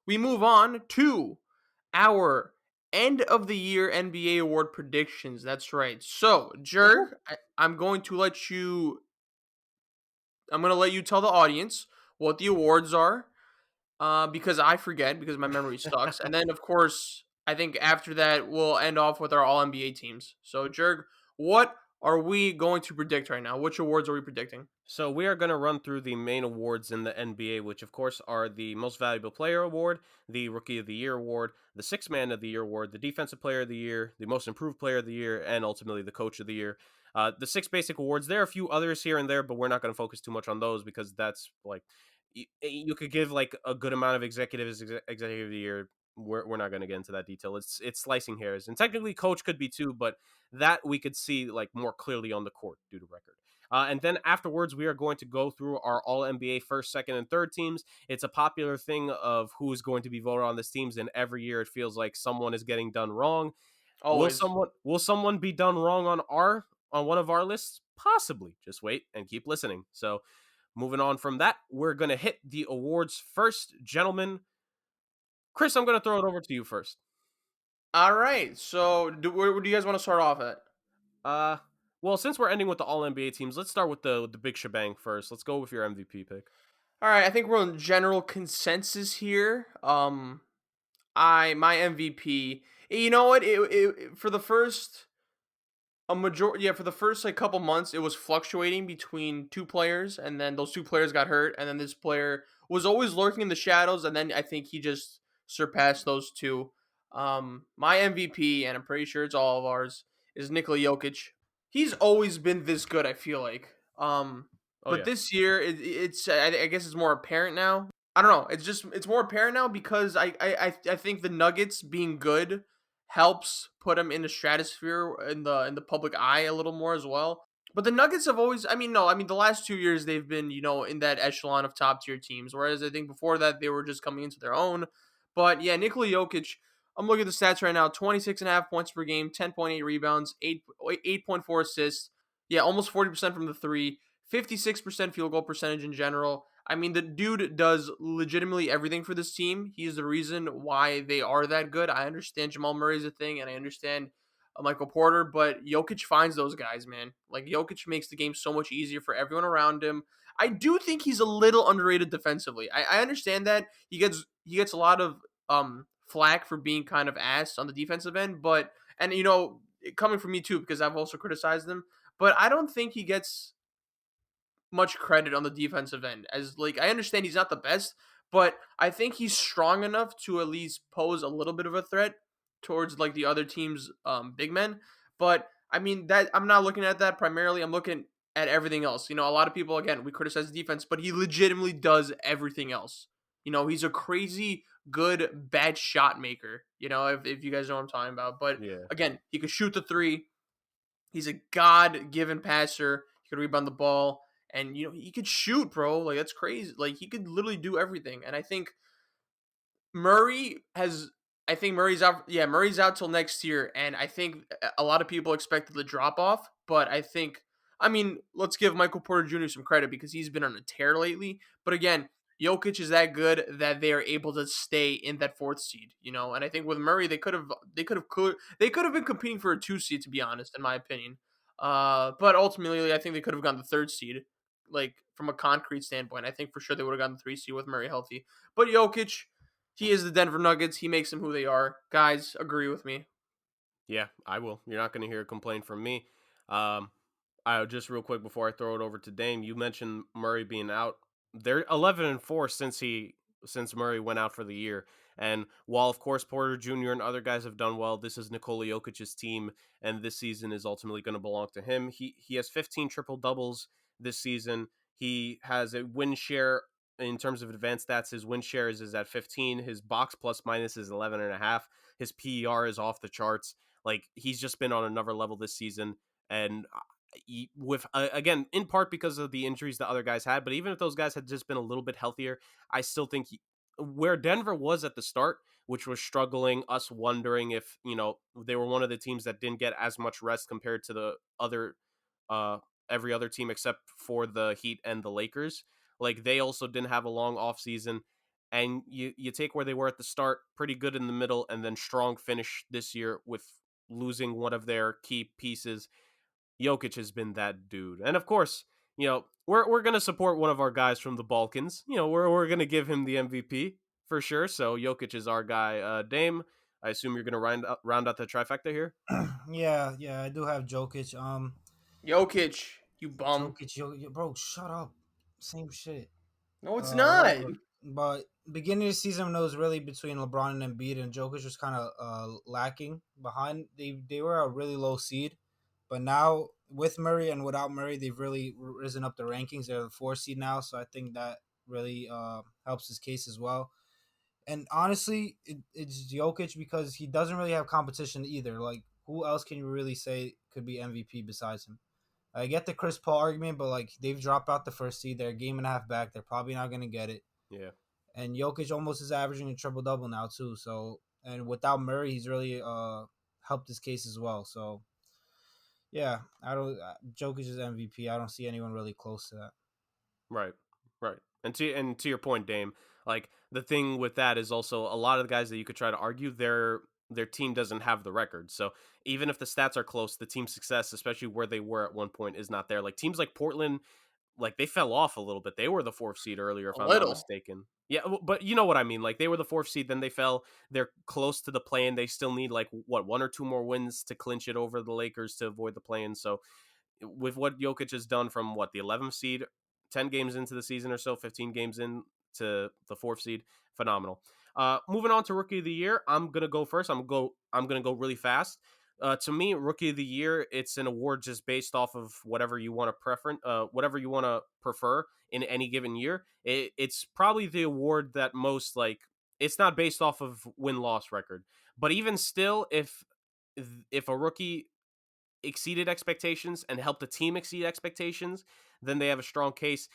we move on to our end of the year NBA award predictions. That's right. So, Woohoo. Jurg, I'm going to let you tell the audience what the awards are because I forget because my memory sucks. And then, of course, I think after that, we'll end off with our all NBA teams. So, Jurg, what are we going to predict right now? Which awards are we predicting? So we are going to run through the main awards in the NBA, which of course are the Most Valuable Player Award, the Rookie of the Year Award, the Sixth Man of the Year Award, the Defensive Player of the Year, the Most Improved Player of the Year, and ultimately the Coach of the Year. The six basic awards. There are a few others here and there, but we're not going to focus too much on those because that's like you could give like a good amount of executive of the year. We're not going to get into that detail. It's slicing hairs, and technically coach could be too, but that we could see like more clearly on the court due to record. And then afterwards, we are going to go through our All NBA first, second, and third teams. It's a popular thing of who is going to be voted on these teams, and every year it feels like someone is getting done wrong. Will Always. someone be done wrong on one of our lists? Possibly. Just wait and keep listening. So, moving on from that, we're gonna hit the awards first, gentlemen. Chris, I'm gonna throw it over to you first. All right. So, where do you guys want to start off at? Uh, well, since we're ending with the All NBA teams, let's start with the big shebang first. Let's go with your MVP pick. All right, I think we're in general consensus here. My MVP. You know what? For the first a majority, yeah, for the first like couple months, it was fluctuating between two players, and then those two players got hurt, and then this player was always lurking in the shadows, and then I think he just surpassed those two. My MVP, and I'm pretty sure it's all of ours, is Nikola Jokic. He's always been this good. I feel like. Oh But yeah. this year, I guess it's more apparent now. I don't know. It's more apparent now because I think the Nuggets being good helps put them in the stratosphere in the public eye a little more as well. But the Nuggets have always, I mean, no, I mean the last 2 years they've been in that echelon of top tier teams. Whereas I think before that they were just coming into their own. But yeah, Nikola Jokic. I'm looking at the stats right now: 26.5 points per game, 10.8 rebounds, 8.4 assists. Yeah, almost 40% from the three. 56% field goal percentage in general. I mean, the dude does legitimately everything for this team. He's the reason why they are that good. I understand Jamal Murray's a thing, and I understand Michael Porter, but Jokic finds those guys, man. Like, Jokic makes the game so much easier for everyone around him. I do think he's a little underrated defensively. I understand that he gets a lot of flack for being kind of ass on the defensive end, but and coming from me too because I've also criticized him, but I don't think he gets much credit on the defensive end. As like I understand he's not the best, but I think he's strong enough to at least pose a little bit of a threat towards like the other team's big men. But I mean that I'm not looking at that primarily. I'm looking at everything else. A lot of people again we criticize the defense, but he legitimately does everything else. He's a crazy good bad shot maker. If you guys know what I'm talking about. But Yeah. again, he could shoot the three. He's a god-given passer. He could rebound the ball, and he could shoot, bro. Like that's crazy. Like he could literally do everything. And I think Murray has. I think Murray's out. Yeah, Murray's out till next year, and I think a lot of people expected the drop off. But I think, I mean, let's give Michael Porter Jr. some credit because he's been on a tear lately. But again, Jokic is that good that they are able to stay in that fourth seed. And I think with Murray, they could have been competing for a 2 seed, to be honest, in my opinion. But ultimately, I think they could have gone the third seed, like from a concrete standpoint. I think for sure they would have gotten the 3 seed with Murray healthy. But Jokic, he is the Denver Nuggets. He makes them who they are. Guys, agree with me. Yeah, I will. You're not going to hear a complaint from me. Um, I just real quick before I throw it over to Dame, you mentioned Murray being out. They're 11-4 since Murray went out for the year. And while of course Porter Jr. and other guys have done well, this is Nikola Jokic's team, and this season is ultimately going to belong to him. He has 15 triple doubles this season. He has a win share in terms of advanced stats. His win shares is at 15. His box plus minus is 11.5. His PER is off the charts. Like he's just been on another level this season, and with again in part because of the injuries that other guys had, but even if those guys had just been a little bit healthier, I still think where Denver was at the start, which was struggling, us wondering if they were one of the teams that didn't get as much rest compared to the other every other team except for the Heat and the Lakers. Like they also didn't have a long off season. and you take where they were at the start, pretty good in the middle, and then strong finish this year with losing one of their key pieces. Jokic has been that dude. And of course, we're gonna support one of our guys from the Balkans. We're gonna give him the MVP for sure. So Jokic is our guy. Dame, I assume you're gonna round out the trifecta here. Yeah, I do have Jokic. Jokic, you bum. Bro, shut up. Same shit. No, it's not. Whatever. But beginning of the season, it was really between LeBron and Embiid, and Jokic was kind of lacking behind. They were a really low seed, but now with Murray and without Murray, they've really risen up the rankings. They're the 4 seed now, so I think that really helps his case as well. And honestly, it's Jokic because he doesn't really have competition either. Like, who else can you really say could be MVP besides him? I get the Chris Paul argument, but like they've dropped out the 1st seed. They're a game and a half back. They're probably not going to get it. Yeah. And Jokic almost is averaging a triple double now too. So, and without Murray, he's really helped his case as well. So yeah, I don't. Jokic is MVP. I don't see anyone really close to that. Right. Right. And to your point, Dame, like the thing with that is also a lot of the guys that you could try to argue their team doesn't have the record. So even if the stats are close, the team's success, especially where they were at one point, is not there. Like teams like Portland, like they fell off a little bit. They were the 4th seed earlier, if A I'm not little. mistaken. Yeah, but you know what I mean. Like they were the 4th seed, then they fell. They're close to the play-in. They still need like what 1 or 2 more wins to clinch it over the Lakers to avoid the play-in. So with what Jokic has done from what the 11th seed, 10 games into the season or so, 15 games in to the 4th seed, phenomenal. Moving on to Rookie of the Year, I'm gonna go first. I'm gonna go really fast. To me, Rookie of the Year, it's an award just based off of whatever you want to prefer in any given year. It's probably the award that most like. It's not based off of win-loss record, but even still, if a rookie exceeded expectations and helped the team exceed expectations, then they have a strong case.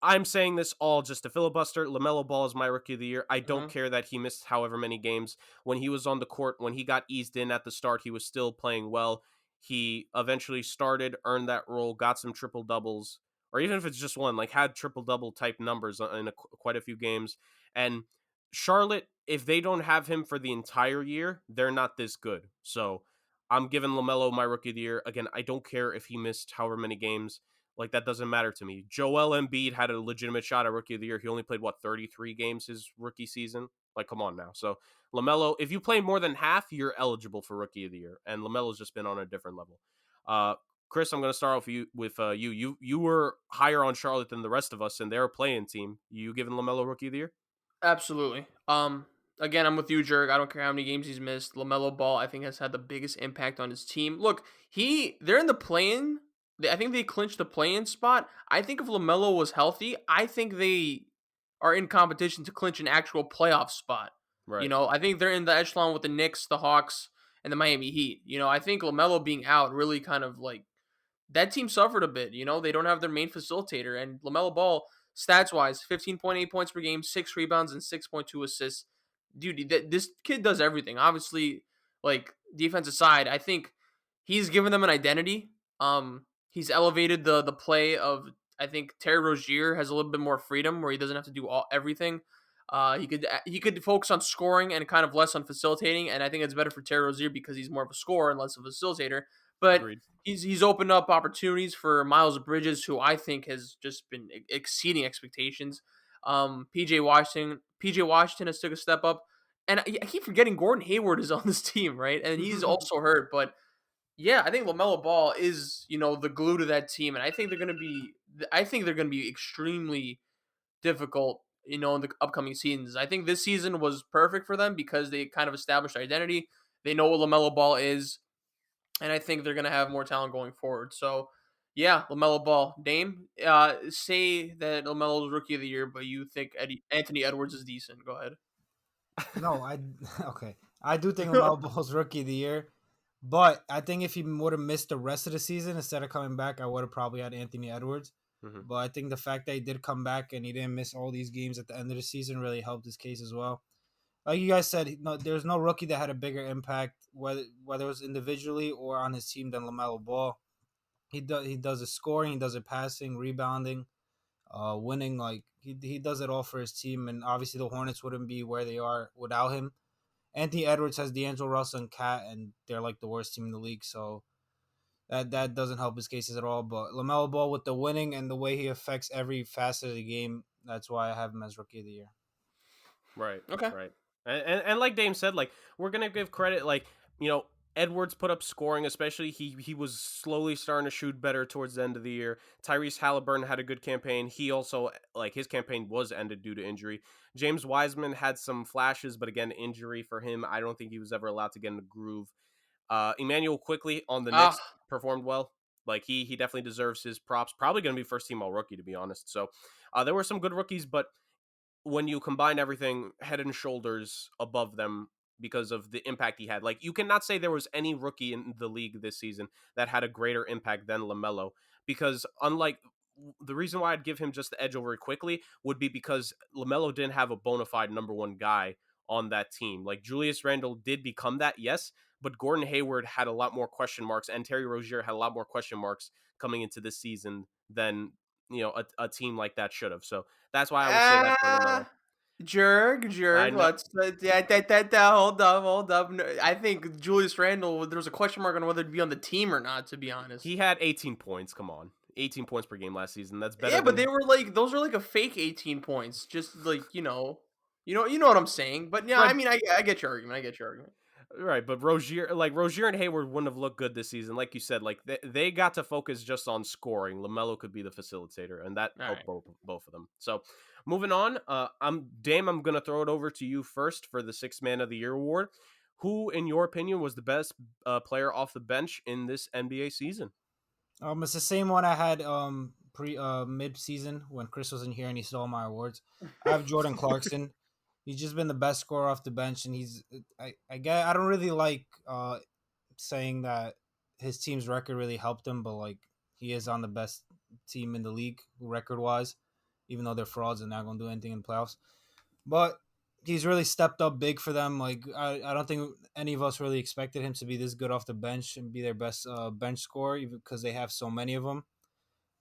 I'm saying this all just to filibuster. LaMelo Ball is my Rookie of the Year. I don't Hmm. care that he missed however many games. When he was on the court, when he got eased in at the start, he was still playing well. He eventually started, earned that role, got some triple doubles, or even if it's just one, like had triple double type numbers in quite a few games. And Charlotte, if they don't have him for the entire year, they're not this good. So I'm giving LaMelo my Rookie of the Year. Again, I don't care if he missed however many games. Like, that doesn't matter to me. Joel Embiid had a legitimate shot at Rookie of the Year. He only played, 33 games his rookie season? Like, come on now. So, LaMelo, if you play more than half, you're eligible for Rookie of the Year. And LaMelo's just been on a different level. Chris, I'm going to start off with you. You were higher on Charlotte than the rest of us, and they're a playing team. You giving LaMelo Rookie of the Year? Absolutely. Again, I'm with you, Jurg. I don't care how many games he's missed. LaMelo Ball, I think, has had the biggest impact on his team. Look, they're in the play-in. I think they clinched the play-in spot. I think if LaMelo was healthy, I think they are in competition to clinch an actual playoff spot. Right. I think they're in the echelon with the Knicks, the Hawks, and the Miami Heat. I think LaMelo being out really kind of like that team suffered a bit. They don't have their main facilitator, and LaMelo Ball, stats wise, 15.8 points per game, 6 rebounds, and 6.2 assists. Dude, this kid does everything. Obviously, like defensive side, I think he's given them an identity. He's elevated the play of. I think Terry Rozier has a little bit more freedom where he doesn't have to do everything. He could focus on scoring and kind of less on facilitating, and I think it's better for Terry Rozier because he's more of a scorer and less of a facilitator. But Agreed. he's opened up opportunities for Miles Bridges, who I think has just been exceeding expectations. PJ Washington has took a step up, and I keep forgetting Gordon Hayward is on this team, right? And he's also hurt, but yeah, I think LaMelo Ball is the glue to that team, and I think they're gonna be extremely difficult. In the upcoming seasons, I think this season was perfect for them because they kind of established identity. They know what LaMelo Ball is, and I think they're gonna have more talent going forward. So, yeah, LaMelo Ball, Dame. Say that LaMelo's Rookie of the Year, but you think Anthony Edwards is decent. Go ahead. No, I okay. I do think LaMelo Ball's Rookie of the Year, but I think if he would have missed the rest of the season instead of coming back, I would have probably had Anthony Edwards. Mm-hmm. But I think the fact that he did come back and he didn't miss all these games at the end of the season really helped his case as well. Like you guys said, no, there's no rookie that had a bigger impact, whether it was individually or on his team, than LaMelo Ball. He does the scoring, he does the passing, rebounding. winning. Like he does it all for his team, and obviously the Hornets wouldn't be where they are without him. Anthony Edwards has D'Angelo Russell and Cat, and they're like the worst team in the league. So that doesn't help his cases at all. But LaMelo Ball with the winning and the way he affects every facet of the game, that's why I have him as Rookie of the Year. Right. Okay. Right. And like Dame said, like we're gonna give credit, like Edwards put up scoring, especially he was slowly starting to shoot better towards the end of the year. Tyrese Halliburton had a good campaign. He also like his campaign was ended due to injury. James Wiseman had some flashes, but again, injury for him. I don't think he was ever allowed to get in the groove. Emmanuel quickly on the Knicks Ah, performed well. Like he definitely deserves his props. Probably going to be first team all rookie, to be honest. So there were some good rookies, but when you combine everything, head and shoulders above them because of the impact he had. Like you cannot say there was any rookie in the league this season that had a greater impact than LaMelo, because unlike the reason why I'd give him just the edge over quickly would be because LaMelo didn't have a bona fide number one guy on that team. Like Julius Randle did become that, yes, but Gordon Hayward had a lot more question marks, and Terry Rozier had a lot more question marks coming into this season than a team like that should have. So that's why I would say that for LaMelo. I Jurg. know Let's hold up. No, I think Julius Randle. There was a question mark on whether to be on the team or not. To be honest. he had 18 points. Come on, 18 points per game last season. That's better Yeah, but than they were like those are like a fake 18 points. Just like you know what I'm saying. But yeah, right, I mean, I get your argument. I get your argument. right. But Rozier and Hayward wouldn't have looked good this season, like you said. Like they got to focus just on scoring. LaMelo could be the facilitator, and that All helped right. both of them. So moving on, Dame. I'm gonna throw it over to you first for the Sixth Man of the Year award. Who, in your opinion, was the best player off the bench in this NBA season? It's the same one I had pre mid season when Chris wasn't here and he stole my awards. I have Jordan Clarkson. He's just been the best scorer off the bench, and I don't really like saying that his team's record really helped him, but like he is on the best team in the league record wise, even though they're frauds and not gonna do anything in the playoffs. But he's really stepped up big for them. Like I don't think any of us really expected him to be this good off the bench and be their best bench scorer, even because they have so many of them.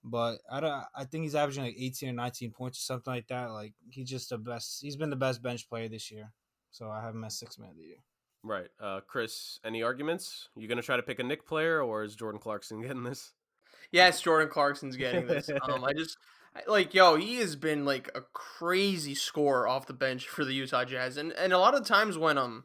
But I think he's averaging like 18 or 19 points or something like that. Like he's just the best. He's been the best bench player this year. So I have him as Sixth Man of the Year. Right. Chris, any arguments? You going to try to pick a Nick player, or is Jordan Clarkson getting this? Yes, Jordan Clarkson's getting this. Like he has been like a crazy scorer off the bench for the Utah Jazz, and a lot of times when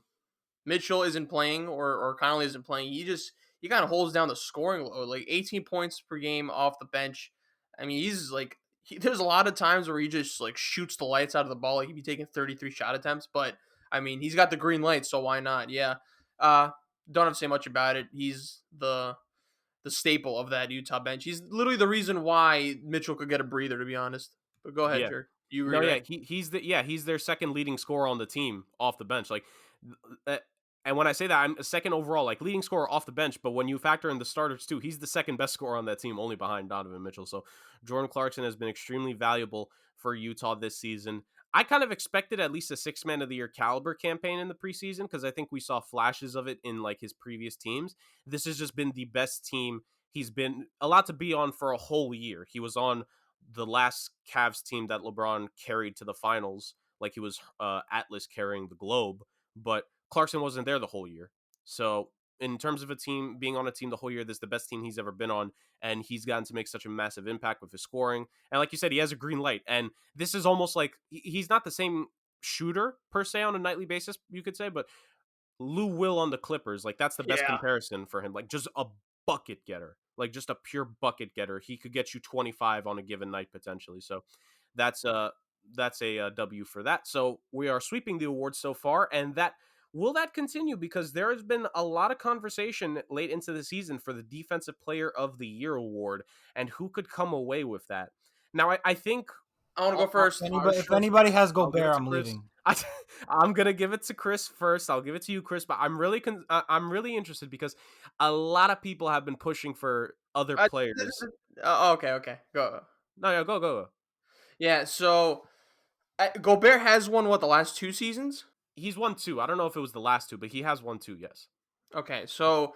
Mitchell isn't playing or Conley isn't playing, he kind of holds down the scoring load. Like 18 points per game off the bench. I mean, he's like there's a lot of times where he just like shoots the lights out of the ball. Like he'd be taking 33 shot attempts, but I mean he's got the green light, so why not? Yeah. Don't have to say much about it. He's the staple of that Utah bench. He's literally the reason why Mitchell could get a breather, to be honest. But go ahead, Yeah. Jerk. You No, agree, yeah, right? he's their second leading scorer on the team off the bench. Like, uh, and when I say that, I'm a second overall, like leading scorer off the bench. But when you factor in the starters too, he's the second best scorer on that team, only behind Donovan Mitchell. So Jordan Clarkson has been extremely valuable for Utah this season. I kind of expected at least a Sixth Man of the Year caliber campaign in the preseason because I think we saw flashes of it in like his previous teams. This has just been the best team he's been allowed to be on for a whole year. He was on the last Cavs team that LeBron carried to the finals, like he was Atlas carrying the globe, but Clarkson wasn't there the whole year. So in terms of a team being on a team the whole year, this is the best team he's ever been on, and he's gotten to make such a massive impact with his scoring. And like you said, he has a green light, and this is almost like he's not the same shooter per se on a nightly basis, you could say, but Lou Will on the Clippers, like that's the best Yeah. comparison for him. Like just a bucket getter, like just a pure bucket getter. He could get you 25 on a given night potentially. So that's a W for that. So we are sweeping the awards so far, and that will that continue because there has been a lot of conversation late into the season for the Defensive Player of the Year award and who could come away with that. Now I think I want to go I'll, first. If anybody has I'll give it Gobert, to I'm Chris. leaving. I'm gonna give it to Chris first. I'll give it to you, Chris. But I'm really interested because a lot of people have been pushing for other Uh, players. okay. Go. No, yeah, go. Yeah, so Gobert has won, what, the last 2 seasons? He's won two. I don't know if it was the last two, but he has won two. Yes. Okay, so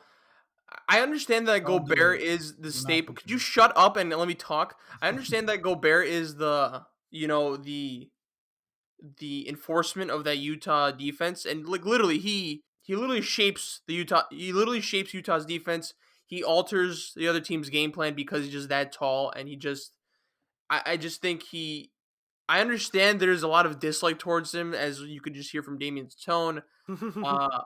I understand that Don't do Gobert it. is the Do not staple. do Could you it. shut up and let me talk? I understand that Gobert is the enforcement of that Utah defense, and like literally he literally shapes Utah's defense. He alters the other team's game plan because he's just that tall, and I just think I understand there's a lot of dislike towards him, as you could just hear from Damien's tone. Uh,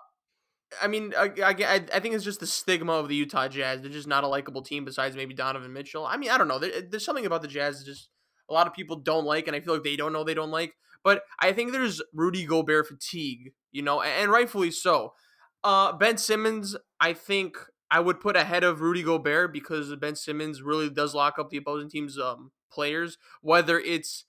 I mean, I think it's just the stigma of the Utah Jazz. They're just not a likable team besides maybe Donovan Mitchell. I mean, I don't know. There's something about the Jazz that just a lot of people don't like, and I feel like they don't know they don't like. But I think there's Rudy Gobert fatigue, and rightfully so. Ben Simmons, I think I would put ahead of Rudy Gobert because Ben Simmons really does lock up the opposing team's players, whether it's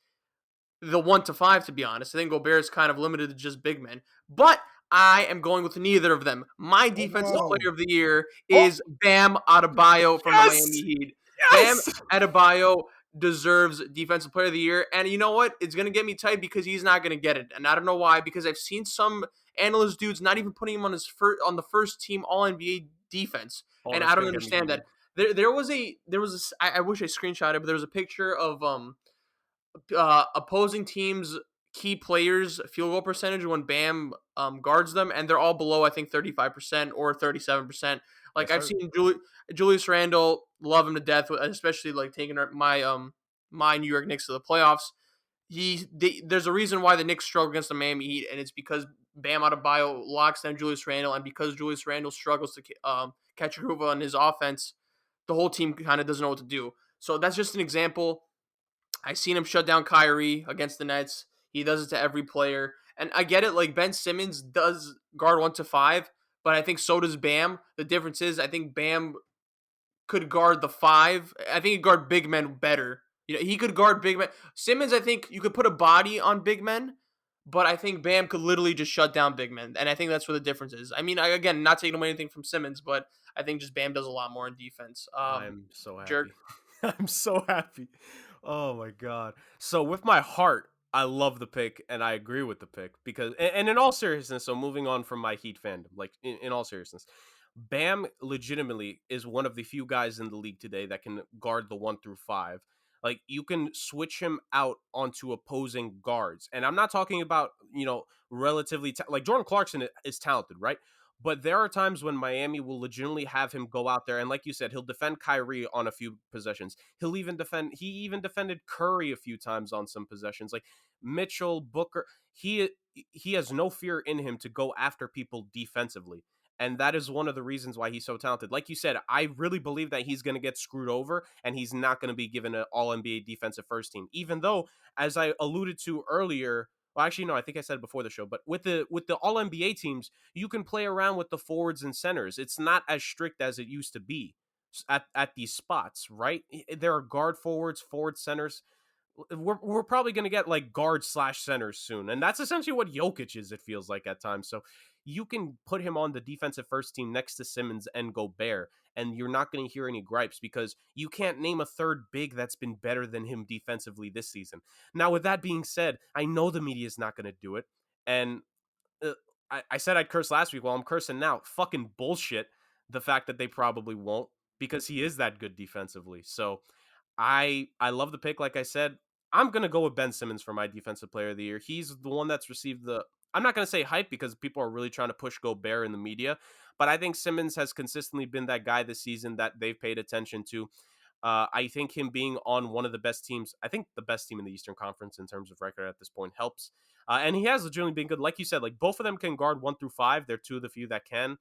the 1 to 5, to be honest. I think Gobert is kind of limited to just big men. But I am going with neither of them. My Oh defensive no. player of the year Oh, is Bam Adebayo from the Miami yes, Heat. Bam yes. Adebayo deserves defensive player of the year. And you know what? It's going to get me tight because he's not going to get it. And I don't know why, because I've seen some analyst dudes not even putting him on the first team All NBA defense. Oh, And that's I don't gonna get me understand heated. that. I wish I screenshotted, but there was a picture of opposing teams' key players' field goal percentage when Bam guards them, and they're all below, I think, 35% or 37%. Like Yes, I've sir. seen Julius Randle, love him to death, especially like taking my New York Knicks to the playoffs. There's a reason why the Knicks struggle against the Miami Heat, and it's because Bam Adebayo locks down Julius Randle, and because Julius Randle struggles to catch a groove on his offense, the whole team kind of doesn't know what to do. So that's just an example. I seen him shut down Kyrie against the Nets. He does it to every player. And I get it, like Ben Simmons does guard 1 to 5, but I think so does Bam. The difference is I think Bam could guard the 5. I think he could guard big men better. He could guard big men. Simmons, I think you could put a body on big men, but I think Bam could literally just shut down big men. And I think that's where the difference is. I mean, again, not taking away anything from Simmons, but I think just Bam does a lot more in defense. I'm so Jerk. happy. I'm so happy. Oh my god. So with my heart, I love the pick and I agree with the pick because and in all seriousness, so moving on from my Heat fandom, like in all seriousness, Bam legitimately is one of the few guys in the league today that can guard the 1 through 5. Like you can switch him out onto opposing guards. And I'm not talking about, relatively like Jordan Clarkson is talented, right? But there are times when Miami will legitimately have him go out there, and like you said, he'll defend Kyrie on a few possessions. He even defended Curry a few times on some possessions. Like Mitchell, Booker, he has no fear in him to go after people defensively. And that is one of the reasons why he's so talented. Like you said, I really believe that he's going to get screwed over and he's not going to be given an all NBA defensive first team. Even though, as I alluded to earlier, well, actually, no, I think I said it before the show, but with the all NBA teams, you can play around with the forwards and centers. It's not as strict as it used to be at these spots, right? There are guard forwards, forward centers. We're probably going to get like guard slash centers soon. And that's essentially what Jokic is, it feels like at times. So you can put him on the defensive first team next to Simmons and Gobert, and you're not going to hear any gripes because you can't name a third big that's been better than him defensively this season. Now, with that being said, I know the media is not going to do it. And uh, I said I'd curse last week. Well, I'm cursing now. Fucking bullshit. The fact that they probably won't because he is that good defensively. So I love the pick. Like I said, I'm gonna go with Ben Simmons for my defensive player of the year. He's the one that's received the. I'm not gonna say hype because people are really trying to push Gobert in the media, but I think Simmons has consistently been that guy this season that they've paid attention to. I think him being on one of the best teams, I think the best team in the Eastern Conference in terms of record at this point helps. And he has legitimately been good. Like you said, like both of them can guard 1 through 5. They're two of the few that can.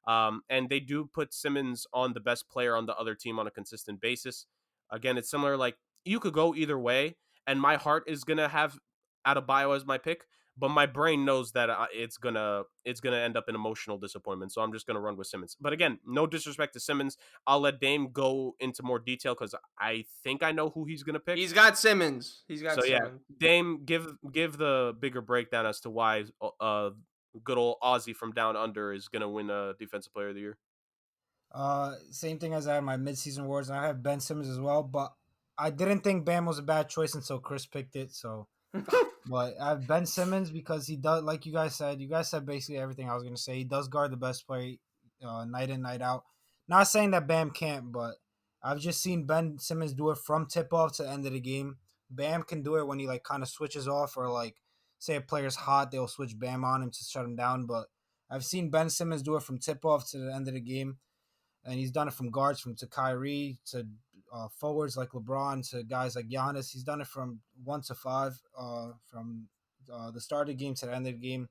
And they do put Simmons on the best player on the other team on a consistent basis. Again, it's similar. Like you could go either way, and my heart is gonna have Adebayo as my pick, but my brain knows that it's gonna end up in emotional disappointment. So I'm just gonna run with Simmons. But again, no disrespect to Simmons. I'll let Dame go into more detail because I think I know who he's gonna pick. He's got Simmons. So yeah, Dame, give the bigger breakdown as to why good old Aussie from down under is gonna win a defensive player of the year. Same thing as I had my midseason awards, and I have Ben Simmons as well. But I didn't think Bam was a bad choice until Chris picked it. So, but I have Ben Simmons because he does, like you guys said. You guys said basically everything I was gonna say. He does guard the best player, night in, night out. Not saying that Bam can't, but I've just seen Ben Simmons do it from tip off to the end of the game. Bam can do it when he like kind of switches off, or like say a player's hot, they'll switch Bam on him to shut him down. But I've seen Ben Simmons do it from tip off to the end of the game, and he's done it from guards, from to Kyrie to forwards like LeBron to guys like Giannis. He's done it from 1 to 5, from the start of the game to the end of the game.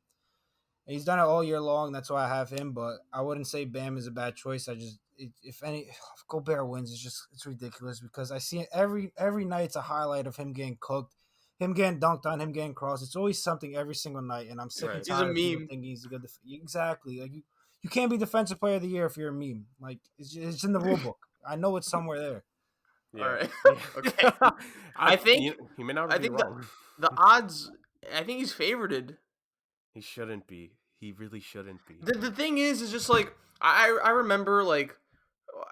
And he's done it all year long. That's why I have him. But I wouldn't say Bam is a bad choice. If Gobert wins, it's ridiculous because I see it every night. It's a highlight of him getting cooked, him getting dunked on, him getting crossed. It's always something every single night, and I'm sick and Right. He's a tired of people meme. thinking he's a good. Exactly, like you can't be defensive player of the year if you're a meme. Like it's in the rule book. I know it's somewhere there. All Yeah. right. Yeah. Okay. I think he may not I be think wrong. the odds. I think he's favorited. He shouldn't be. He really shouldn't be. The thing is just like I remember like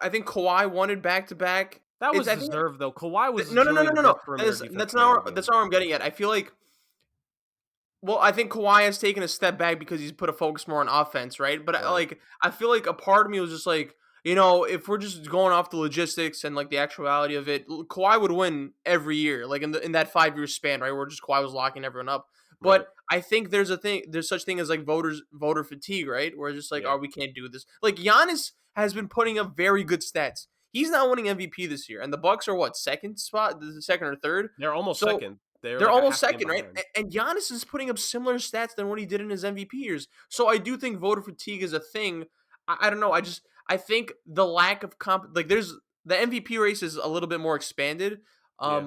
I think Kawhi wanted back to back. That was I think deserved though. Kawhi was no no no literally no the no best no. perimeter defensive That's player in not the that's game. not what I'm getting at. I feel like well, I think Kawhi has taken a step back because he's put a focus more on offense, right? But Right. I feel like a part of me was just like, if we're just going off the logistics and like the actuality of it, Kawhi would win every year, like in that 5 year span, right? Where just Kawhi was locking everyone up. Right. But I think there's such thing as like voter fatigue, right? Where it's just like, Yeah. oh, we can't do this. Like Giannis has been putting up very good stats. He's not winning MVP this year, and the Bucks are what, second spot, the second or third. They're almost So second. They're they're like a almost half game second, right? behind. And Giannis is putting up similar stats than what he did in his MVP years. So I do think voter fatigue is a thing. I don't know. I think the lack of there's the MVP race is a little bit more expanded. Yeah.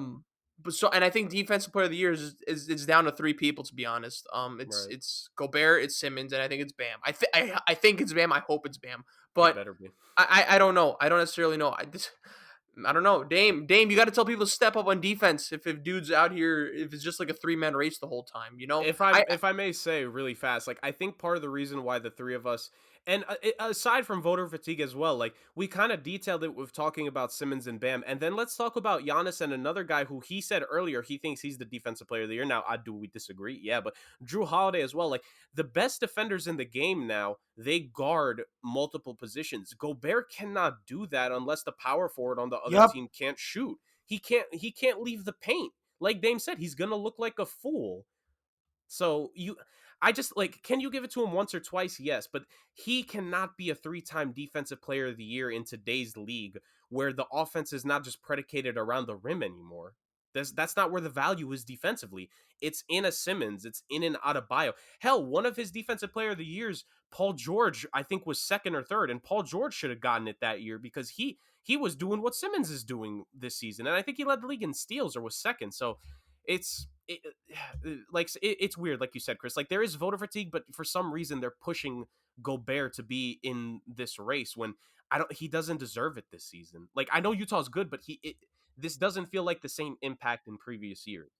And I think defensive player of the year is down to 3 people, to be honest. Right. It's Gobert, it's Simmons, and I think it's Bam. I think it's Bam. I hope it's Bam. It But better be. I don't know. I don't necessarily know. I don't know. Dame, you got to tell people to step up on defense if dude's out here, if it's just like a 3-man race the whole time, If I may say really fast, like I think part of the reason why the three of us, and aside from voter fatigue as well, like we kind of detailed it with talking about Simmons and Bam, and then let's talk about Giannis and another guy who he said earlier he thinks he's the defensive player of the year. Now, do we disagree? Yeah, but Drew Holiday as well. Like the best defenders in the game now, they guard multiple positions. Gobert cannot do that unless the power forward on the other team can't shoot. He can't leave the paint. Like Dame said, he's gonna look like a fool. So I just like, can you give it to him once or twice? Yes, but he cannot be a 3-time defensive player of the year in today's league where the offense is not just predicated around the rim anymore. That's not where the value is defensively. It's in a Simmons. It's in an Adebayo. Hell, one of his defensive player of the years, Paul George, I think was second or third, and Paul George should have gotten it that year because he was doing what Simmons is doing this season, and I think he led the league in steals or was second. So it's it's weird, like you said, Chris. Like there is voter fatigue, but for some reason they're pushing Gobert to be in this race when he doesn't deserve it this season. Like I know Utah's good, but this doesn't feel like the same impact in previous years.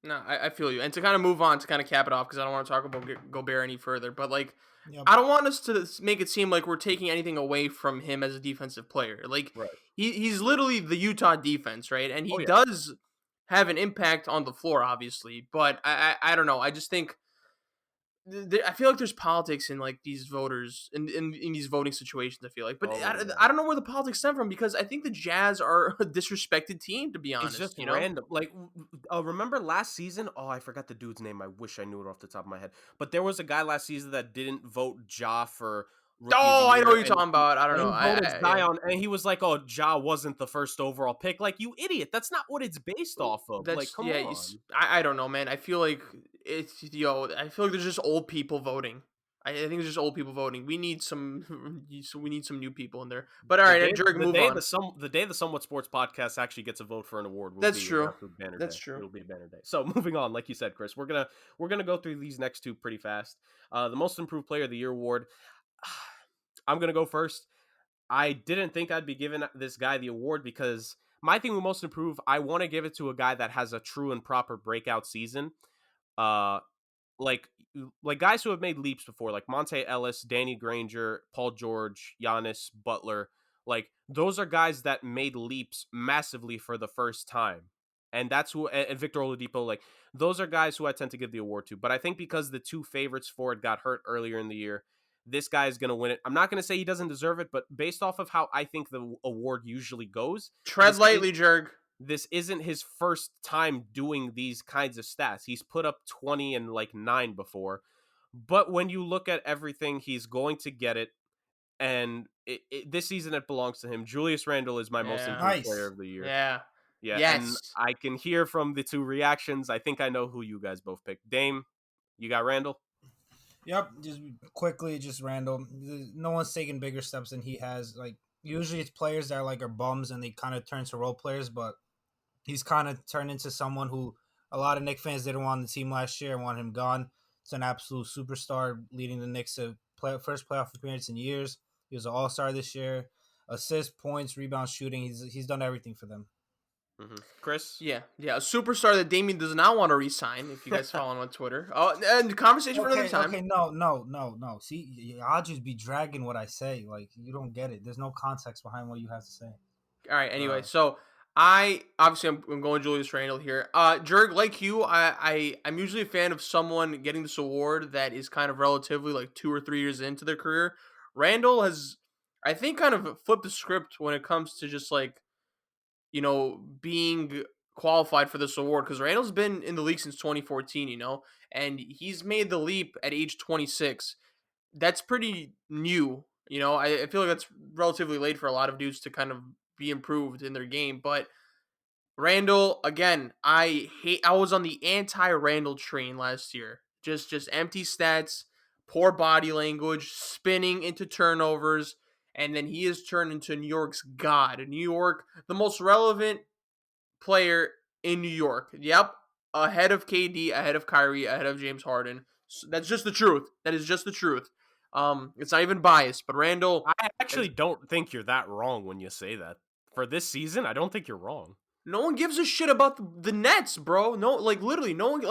No, I feel you. And to kind of move on, to kind of cap it off, because I don't want to talk about Gobert any further, but like, Yep. I don't want us to make it seem like we're taking anything away from him as a defensive player. Like, Right. he's literally the Utah defense, right? And he yeah. does have an impact on the floor, obviously, but I don't know. I just think I feel like there's politics in like these voters in these voting situations. I feel like, but I don't know where the politics stem from because I think the Jazz are a disrespected team, to be honest. It's just random. Like, remember last season? Oh, I forgot the dude's name. I wish I knew it off the top of my head. But there was a guy last season that didn't vote Ja for. I know what you're talking about. I don't know. He voted Zion, and he was like, "Oh, Ja wasn't the first overall pick." Like, you idiot! That's not what it's based off of. Like, come on. I don't know, man. I feel like I feel like there's just old people voting. I think it's just old people voting. We need some new people in there. But all right, Jurg, move on. The day the Somewhat Sports Podcast actually gets a vote for an award, That's true. That's true. It'll be a banner day. So moving on, like you said, Chris, we're gonna go through these next two pretty fast. The Most Improved Player of the Year award. I'm going to go first. I didn't think I'd be giving this guy the award because my thing with Most Improved, I want to give it to a guy that has a true and proper breakout season. Like guys who have made leaps before, like Monte Ellis, Danny Granger, Paul George, Giannis, Butler. Like those are guys that made leaps massively for the first time. And that's who, and Victor Oladipo, like those are guys who I tend to give the award to. But I think because the two favorites for it got hurt earlier in the year, this guy is going to win it. I'm not going to say he doesn't deserve it, but based off of how I think the award usually goes, Tread lightly, Jurg. this isn't his first time doing these kinds of stats. He's put up 20 and like 9 before. But when you look at everything, he's going to get it. And this season, it belongs to him. Julius Randle is my most improved player of the year. Yeah. Yeah. Yes. And I can hear from the two reactions. I think I know who you guys both picked. Dame, you got Randle? Yep, just quickly, just Randle. No one's taking bigger steps than he has. Like, usually it's players that are bums and they kind of turn to role players, but he's kind of turned into someone who a lot of Knicks fans didn't want on the team last year and want him gone. It's an absolute superstar, leading the Knicks to first playoff appearance in years. He was an all-star this year. Assists, points, rebounds, shooting. He's done everything for them. Mm-hmm. Chris? Yeah. A superstar that Damien does not want to re-sign, if you guys follow him on Twitter. Oh, and conversation for another time. Okay, no. See, I'll just be dragging what I say. Like, you don't get it. There's no context behind what you have to say. All right, anyway, so I'm going Julius Randle here. Jurg, like you, I'm usually a fan of someone getting this award that is kind of relatively like 2 or 3 years into their career. Randle has, I think, kind of flipped the script when it comes to just being qualified for this award, because Randle's been in the league since 2014, and he's made the leap at age 26. That's pretty new. I feel like that's relatively late for a lot of dudes to kind of be improved in their game. But Randle, again, I was on the anti-Randle train last year. Just empty stats, poor body language, spinning into turnovers, and then he has turned into New York's god. New York, the most relevant player in New York. Yep, ahead of KD, ahead of Kyrie, ahead of James Harden. So that's just the truth. That is just the truth. It's not even biased, but Randle. I actually don't think you're that wrong when you say that. For this season, I don't think you're wrong. No one gives a shit about the Nets, bro. No, literally, no one.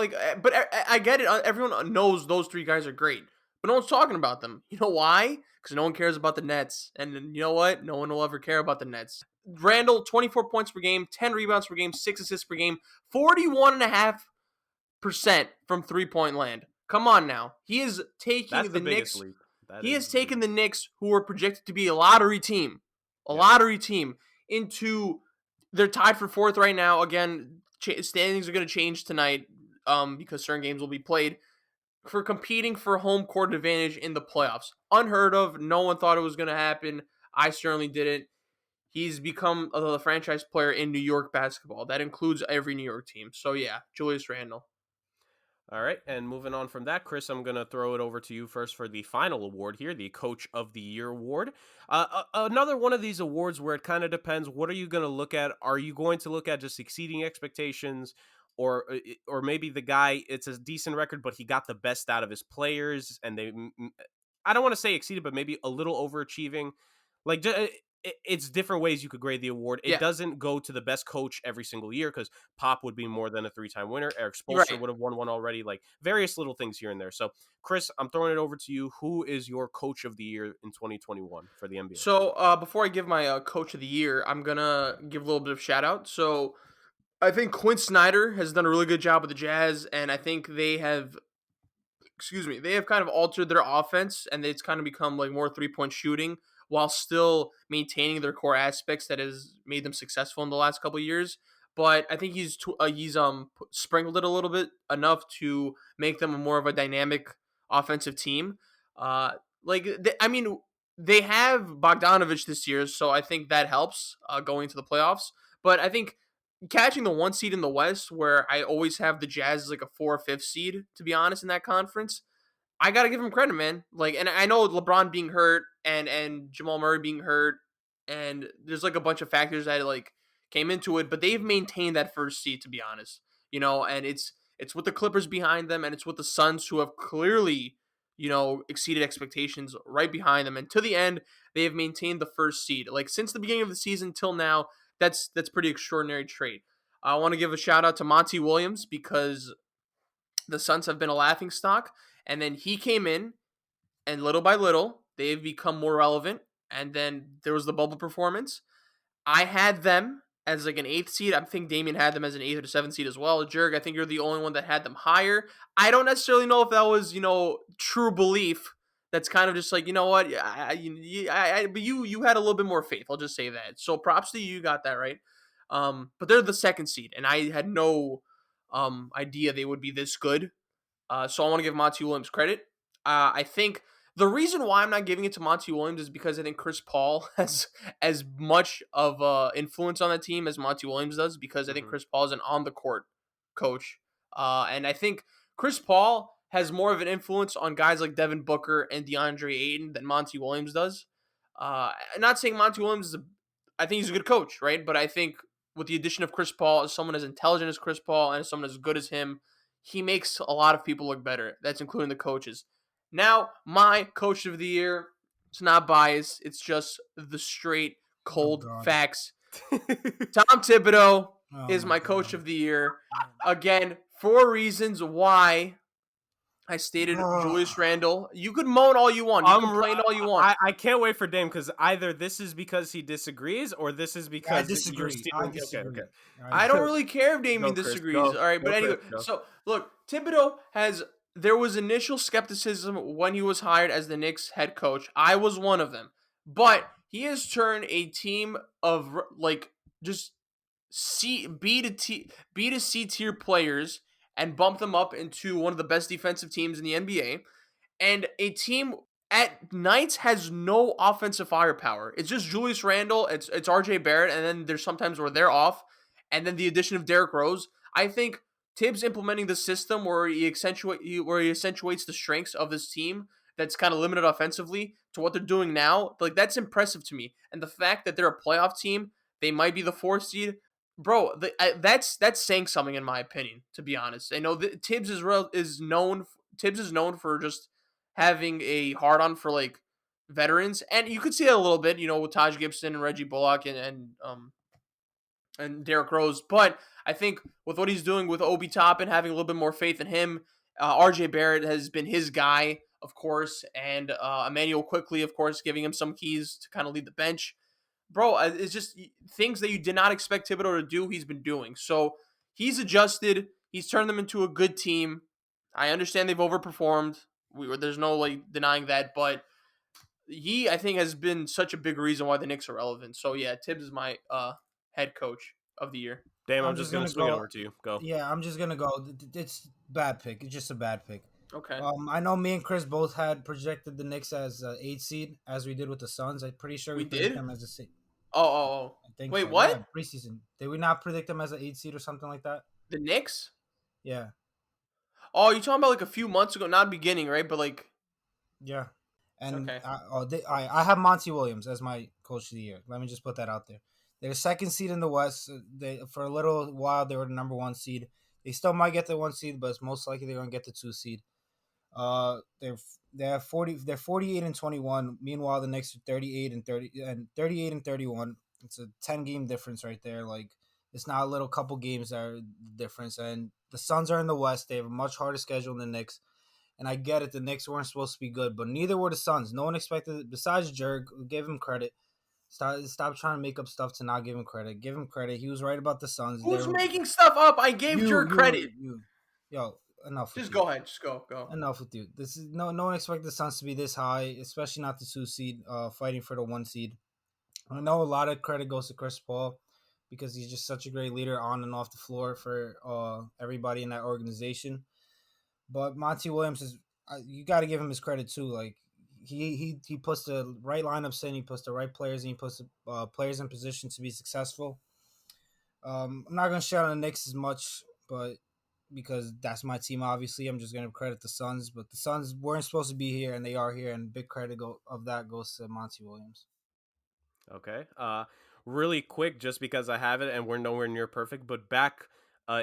But I get it. Everyone knows those three guys are great, but no one's talking about them. You know why? Because no one cares about the Nets, and you know what? No one will ever care about the Nets. Randle, 24 points per game, 10 rebounds per game, 6 assists per game, 41.5% from 3-point land. Come on now, he is taking the Knicks. He has taken the Knicks, who were projected to be a lottery team, into. They're tied for 4th right now. Again, standings are going to change tonight because certain games will be played, for competing for home court advantage in the playoffs. Unheard of. No one thought it was going to happen. I certainly didn't. He's become the franchise player in New York basketball. That includes every New York team. So, yeah, Julius Randle. All right, and moving on from that, Chris, I'm going to throw it over to you first for the final award here, the Coach of the Year award. Another one of these awards where it kind of depends. What are you going to look at? Are you going to look at just exceeding expectations, or maybe the guy, it's a decent record, but he got the best out of his players, and I don't want to say exceeded, but maybe a little overachieving. Like, it's different ways you could grade the award. It doesn't go to the best coach every single year, because Pop would be more than a 3-time winner. Eric Spoelstra would have won one already. Like, various little things here and there. So, Chris, I'm throwing it over to you. Who is your Coach of the Year in 2021 for the NBA? So, before I give my Coach of the Year, I'm going to give a little bit of shout out. So, I think Quinn Snyder has done a really good job with the Jazz, and I think they have kind of altered their offense, and it's kind of become like more 3-point shooting, while still maintaining their core aspects that has made them successful in the last couple of years. But I think he's sprinkled it a little bit enough to make them more of a dynamic offensive team. They have Bogdanovich this year, so I think that helps going to the playoffs. But I think catching the 1 seed in the West, where I always have the Jazz as like a 4 or 5th seed, to be honest, in that conference, I gotta give him credit, man. And I know LeBron being hurt and Jamal Murray being hurt, and there's like a bunch of factors that came into it, but they've maintained that 1st seed, to be honest. And it's with the Clippers behind them, and it's with the Suns, who have clearly exceeded expectations right behind them, and to the end they have maintained the 1st seed. Like, since the beginning of the season till now, that's pretty extraordinary trait. I want to give a shout out to Monty Williams, because the Suns have been a laughingstock. And then he came in, and little by little, they've become more relevant. And then there was the bubble performance. I had them as like an 8th seed. I think Damien had them as an 8th or 7th seed as well. Jurg, I think you're the only one that had them higher. I don't necessarily know if that was, true belief. that's kind of just like, you know what, but you had a little bit more faith. I'll just say that. So props to you, you got that right. But they're the second seed, and I had no idea they would be this good. So I want to give Monty Williams credit. I think the reason why I'm not giving it to Monty Williams is because I think Chris Paul has as much of influence on the team as Monty Williams does, because I think Chris Paul is an on the court coach, and I think Chris Paul has more of an influence on guys like Devin Booker and DeAndre Ayton than Monty Williams does. I'm not saying Monty Williams I think he's a good coach, right? But I think with the addition of Chris Paul, as someone as intelligent as Chris Paul and as someone as good as him, he makes a lot of people look better. That's including the coaches. Now, my coach of the year, it's not biased. It's just the straight, cold facts. Tom Thibodeau is my coach of the year. Again, 4 reasons why I stated Julius Randle. You could moan all you want. You can complain all you want. I can't wait for Dame, because either this is because he disagrees or this is because I disagree. Okay. I don't really care if Damien disagrees. All right, but anyway. So, look, Thibodeau there was initial skepticism when he was hired as the Knicks head coach. I was one of them. But he has turned a team of, like, just B to C tier players and bumped them up into one of the best defensive teams in the NBA. And a team at nights has no offensive firepower. It's just Julius Randle, it's RJ Barrett, and then there's sometimes where they're off. And then the addition of Derrick Rose. I think Tibbs implementing the system where he accentuates the strengths of this team that's kind of limited offensively to what they're doing now. Like, that's impressive to me. And the fact that they're a playoff team, they might be the 4th seed. Bro, that's saying something, in my opinion, to be honest. I know that Tibbs is known for just having a hard on for, like, veterans, and you could see it a little bit, with Taj Gibson and Reggie Bullock and Derrick Rose. But I think with what he's doing with Obi Toppin, having a little bit more faith in him, RJ Barrett has been his guy, of course, and Emmanuel Quickly, of course, giving him some keys to kind of lead the bench. Bro, it's just things that you did not expect Thibodeau to do, he's been doing. So he's adjusted. He's turned them into a good team. I understand they've overperformed. There's no, like, denying that. But he, I think, has been such a big reason why the Knicks are relevant. So, yeah, Tibbs is my head coach of the year. Damn, I'm just going to swing it over to you. Go. Yeah, I'm just going to go. It's bad pick. It's just a bad pick. Okay. I know me and Chris both had projected the Knicks as 8 seed, as we did with the Suns. I'm pretty sure we did them as a 6. Oh. I think Wait, so. what? Yeah, preseason. Did we not predict them as an 8 seed or something like that? The Knicks? Yeah. Oh, you're talking about like a few months ago, not beginning, right? But like, yeah. And okay. I have Monty Williams as my coach of the year. Let me just put that out there. They're 2nd seed in the West. For a little while they were the number 1 seed. They still might get the 1 seed, but it's most likely they're going to get the 2 seed. They're 48 and 21. Meanwhile, the Knicks are 38 and 31. It's a 10-game difference right there. Like, it's not a little couple games that are the difference. And the Suns are in the West. They have a much harder schedule than the Knicks. And I get it. The Knicks weren't supposed to be good, but neither were the Suns. No one expected it. Besides Jurg, gave him credit. Stop trying to make up stuff to not give him credit. Give him credit. He was right about the Suns. Who's making stuff up? I gave Jurg credit. Yo, enough. Just go ahead. Just go. Enough with you. This is no one expected the Suns to be this high, especially not the 2 seed, fighting for the 1 seed. I know a lot of credit goes to Chris Paul because he's just such a great leader on and off the floor for everybody in that organization. But Monty Williams you got to give him his credit too. Like, he puts the right lineups in, he puts the right players in, he puts the players in position to be successful. I'm not gonna shout on the Knicks as much, but because that's my team, obviously, I'm just gonna credit the Suns. But the Suns weren't supposed to be here, and they are here, and big credit of that goes to Monty Williams. Okay. Really quick, just because I have it, and we're nowhere near perfect, but back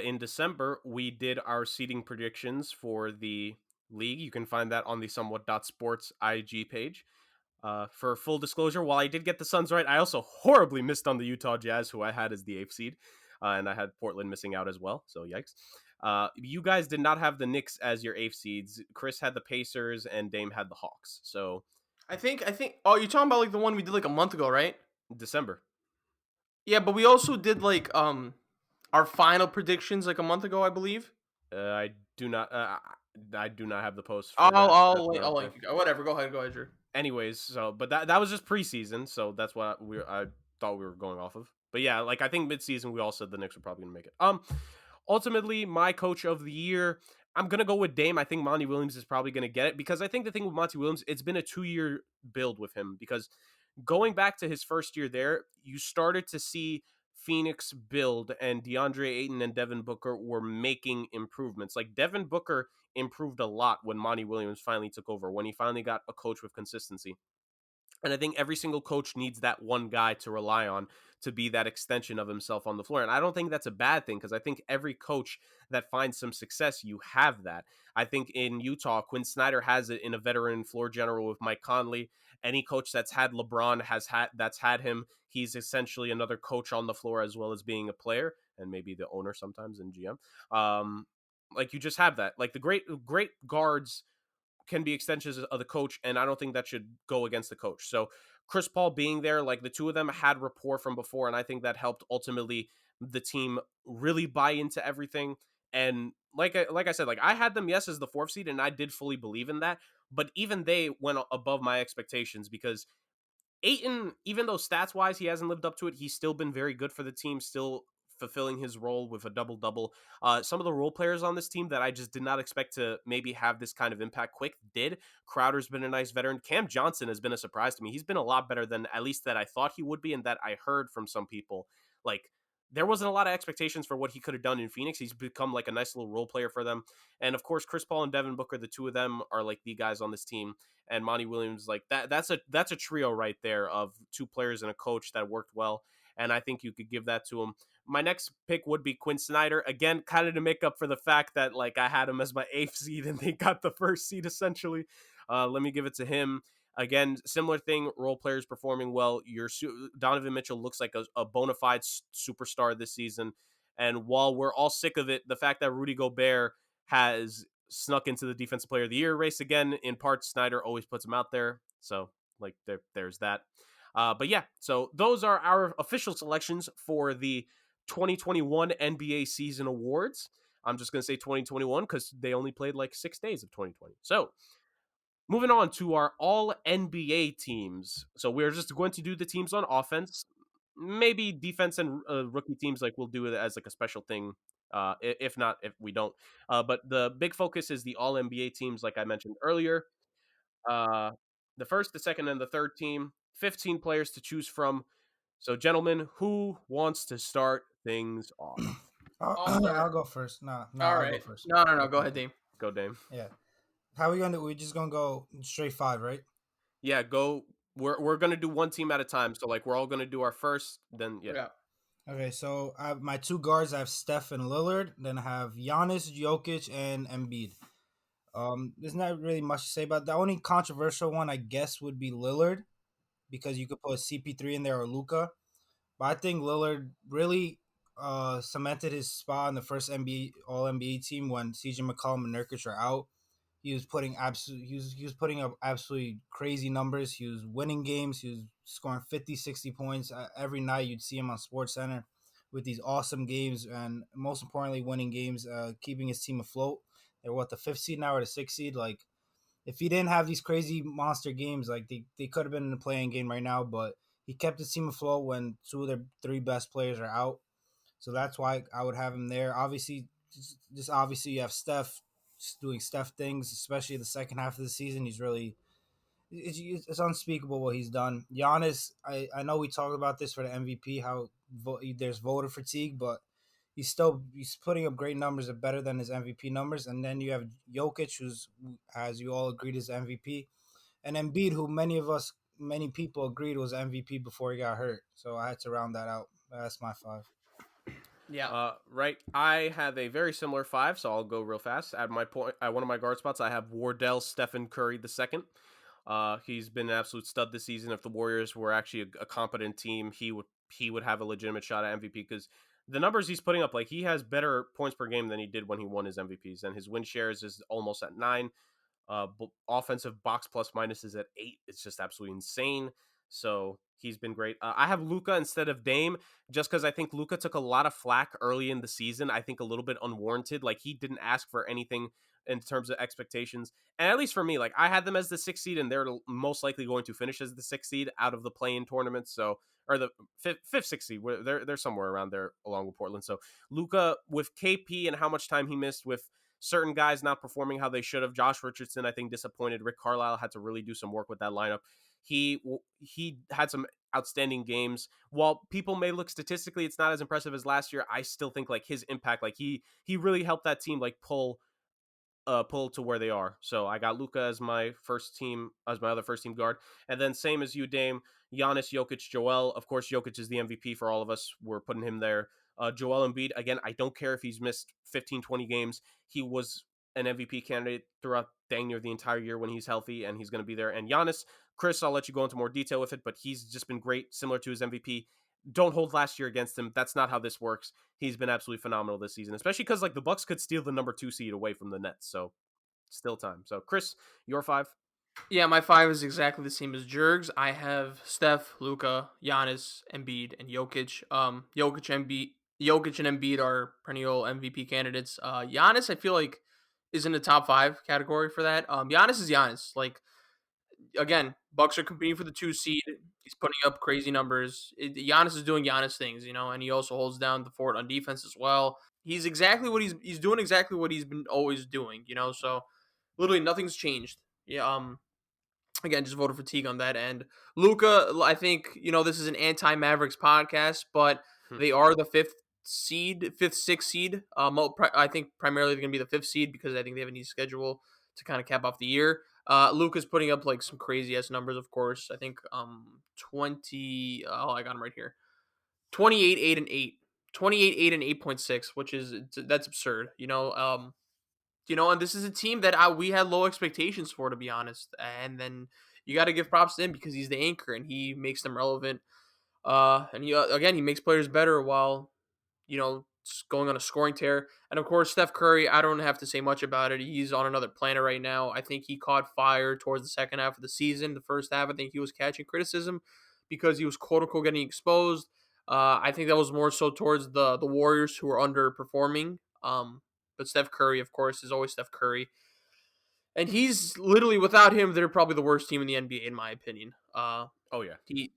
in December, we did our seeding predictions for the league. You can find that on the SomeWhatSports IG page. For full disclosure, while I did get the Suns right, I also horribly missed on the Utah Jazz, who I had as the 8th seed, and I had Portland missing out as well, so yikes. You guys did not have the Knicks as your 8th seeds. Chris had the Pacers, and Dame had the Hawks. So I think. Oh, you're talking about like the one we did like a month ago, right? December. Yeah, but we also did like our final predictions like a month ago, I believe. I do not. I do not have the post for I'll that. That's I'll what I'll up there. link you. Whatever. Go ahead, Drew. Anyways, so but that was just preseason, so that's what I thought we were going off of. But yeah, like I think midseason we all said the Knicks were probably gonna make it. Ultimately, my coach of the year, I'm gonna go with Dame. I think Monty Williams is probably gonna get it because I think the thing with Monty Williams, it's been a 2-year build with him because going back to his first year there, you started to see Phoenix build, and DeAndre Ayton and Devin Booker were making improvements. Like Devin Booker improved a lot when Monty Williams finally took over, when he finally got a coach with consistency. And I think every single coach needs that one guy to rely on to be that extension of himself on the floor. And I don't think that's a bad thing because I think every coach that finds some success, you have that. I think in Utah, Quinn Snyder has it in a veteran floor general with Mike Conley. Any coach that's had LeBron that's had him. He's essentially another coach on the floor as well as being a player and maybe the owner sometimes in GM. Like you just have that. Like the great guards can be extensions of the coach, and I don't think that should go against the coach. So Chris Paul being there, like the two of them had rapport from before, and I think that helped ultimately the team really buy into everything. And like I said, like I had them yes as the 4th seed, and I did fully believe in that. But even they went above my expectations because Ayton, even though stats wise he hasn't lived up to it, he's still been very good for the team, still fulfilling his role with a double double. Some of the role players on this team that I just did not expect to maybe have this kind of impact quick did. Crowder's been a nice veteran. Cam Johnson has been a surprise to me. He's been a lot better than at least that I thought he would be, and that I heard from some people. Like there wasn't a lot of expectations for what he could have done in Phoenix. He's become like a nice little role player for them. And of course, Chris Paul and Devin Booker, the two of them are like the guys on this team. And Monty Williams, like that's a trio right there of two players and a coach that worked well. And I think you could give that to him. My next pick would be Quinn Snyder. Again, kind of to make up for the fact that like I had him as my 8th seed and they got the 1st seed essentially. Let me give it to him. Again, similar thing, role players performing well. Donovan Mitchell looks like a bona fide superstar this season. And while we're all sick of it, the fact that Rudy Gobert has snuck into the Defensive Player of the Year race again, in part, Snyder always puts him out there. So, like, there's that. But yeah, so those are our official selections for the 2021 NBA season awards. I'm just going to say 2021 because they only played like 6 days of 2020. So, moving on to our all NBA teams. So we're just going to do the teams on offense, maybe defense and rookie teams. Like we'll do it as like a special thing. If not, if we don't. But the big focus is the all NBA teams, like I mentioned earlier. Uh, the first, the second, and the third team. 15 players to choose from. So, gentlemen, who wants to start things off? I'll start. I'll go first. No, All I'll go right. first. No. Go ahead, Dame. Go, Dame. Yeah. How we gonna do? We're just gonna go straight 5, right? Yeah, go. We're gonna do one team at a time. So like we're all gonna do our first, then yeah. Yeah. Okay, so I have my 2 guards. I have Steph and Lillard. Then I have Giannis, Jokic, and Embiid. There's not really much to say about the only controversial one. I guess would be Lillard because you could put CP3 in there or Luca. But I think Lillard really cemented his spot on the first NBA All NBA team when CJ McCollum and Nurkic are out. He was putting up absolutely crazy numbers. He was winning games. He was scoring 50, 60 points every night. You'd see him on Sports Center with these awesome games and most importantly winning games, keeping his team afloat. They're what, the 5th seed now or the 6th seed? Like if he didn't have these crazy monster games, like they could have been in the playing game right now, but he kept his team afloat when 2 of their 3 best players are out. So that's why I would have him there. Obviously, just obviously you have Steph just doing Steph things, especially the second half of the season. He's really it's unspeakable what he's done. Giannis, I know we talked about this for the MVP, how there's voter fatigue, but he's putting up great numbers, better than his MVP numbers. And then you have Jokic, who's, as you all agreed, is MVP, and Embiid, who many people agreed was MVP before he got hurt. So I had to round that out. That's my 5. Yeah. Right. I have a very similar 5, so I'll go real fast. At one of my guard spots, I have Wardell Stephen Curry II. He's been an absolute stud this season. If the Warriors were actually a competent team, he would have a legitimate shot at MVP because the numbers he's putting up, like he has better points per game than he did when he won his MVPs, and his win shares is almost at 9. Offensive box plus minus is at 8. It's just absolutely insane. So he's been great. I have Luka instead of Dame just because I think Luka took a lot of flack early in the season. I think a little bit unwarranted. Like he didn't ask for anything in terms of expectations. And at least for me, like I had them as the 6th seed, and they're most likely going to finish as the 6th seed out of the play-in tournament. So, or the fifth, 6th seed, they're somewhere around there along with Portland. So Luka with KP and how much time he missed with certain guys not performing how they should have. Josh Richardson, I think, disappointed. Rick Carlisle had to really do some work with that lineup. He had some outstanding games. While people may look statistically, it's not as impressive as last year. I still think like his impact, like he really helped that team like pull to where they are. So I got Luka as my other first team guard. And then same as you, Dame, Giannis, Jokic, Joel. Of course, Jokic is the MVP for all of us. We're putting him there. Joel Embiid, again, I don't care if he's missed 15, 20 games. He was an MVP candidate throughout dang near the entire year when he's healthy, and he's going to be there. And Giannis, Chris, I'll let you go into more detail with it, but he's just been great, similar to his MVP. Don't hold last year against him. That's not how this works. He's been absolutely phenomenal this season, especially because like the Bucks could steal the number 2 seed away from the Nets. So still time. So Chris, your 5. Yeah, my 5 is exactly the same as Jurg's. I have Steph, Luka, Giannis, Embiid, and Jokic. Jokic and Embiid are perennial MVP candidates. Giannis, I feel like, is in the top 5 category for that. Giannis is Giannis. Like, again, Bucks are competing for the 2 seed. He's putting up crazy numbers. Giannis is doing Giannis things, and he also holds down the fort on defense as well. He's doing exactly what he's been always doing, So literally nothing's changed. Yeah. Again, just voter fatigue on that end. Luka, I think this is an anti-Mavericks podcast, but they are the 6th seed. I think primarily they're going to be the 5th seed because I think they have an easy schedule to kind of cap off the year. Luka's putting up like some crazy ass numbers, of course. I think 20. Oh, I got him right here. 28, 8 and 8. 28, 8 and 8.6, which that's absurd. And this is a team that we had low expectations for, to be honest. And then you got to give props to him because he's the anchor and he makes them relevant. And he makes players better while, going on a scoring tear. And of course, Steph Curry, I don't have to say much about it. He's on another planet right now. I think he caught fire towards the second half of the season. The first half, I think he was catching criticism because he was quote unquote getting exposed. I think that was more so towards the Warriors who were underperforming. But Steph Curry, of course, is always Steph Curry. And he's literally, without him, they're probably the worst team in the NBA, in my opinion. Oh,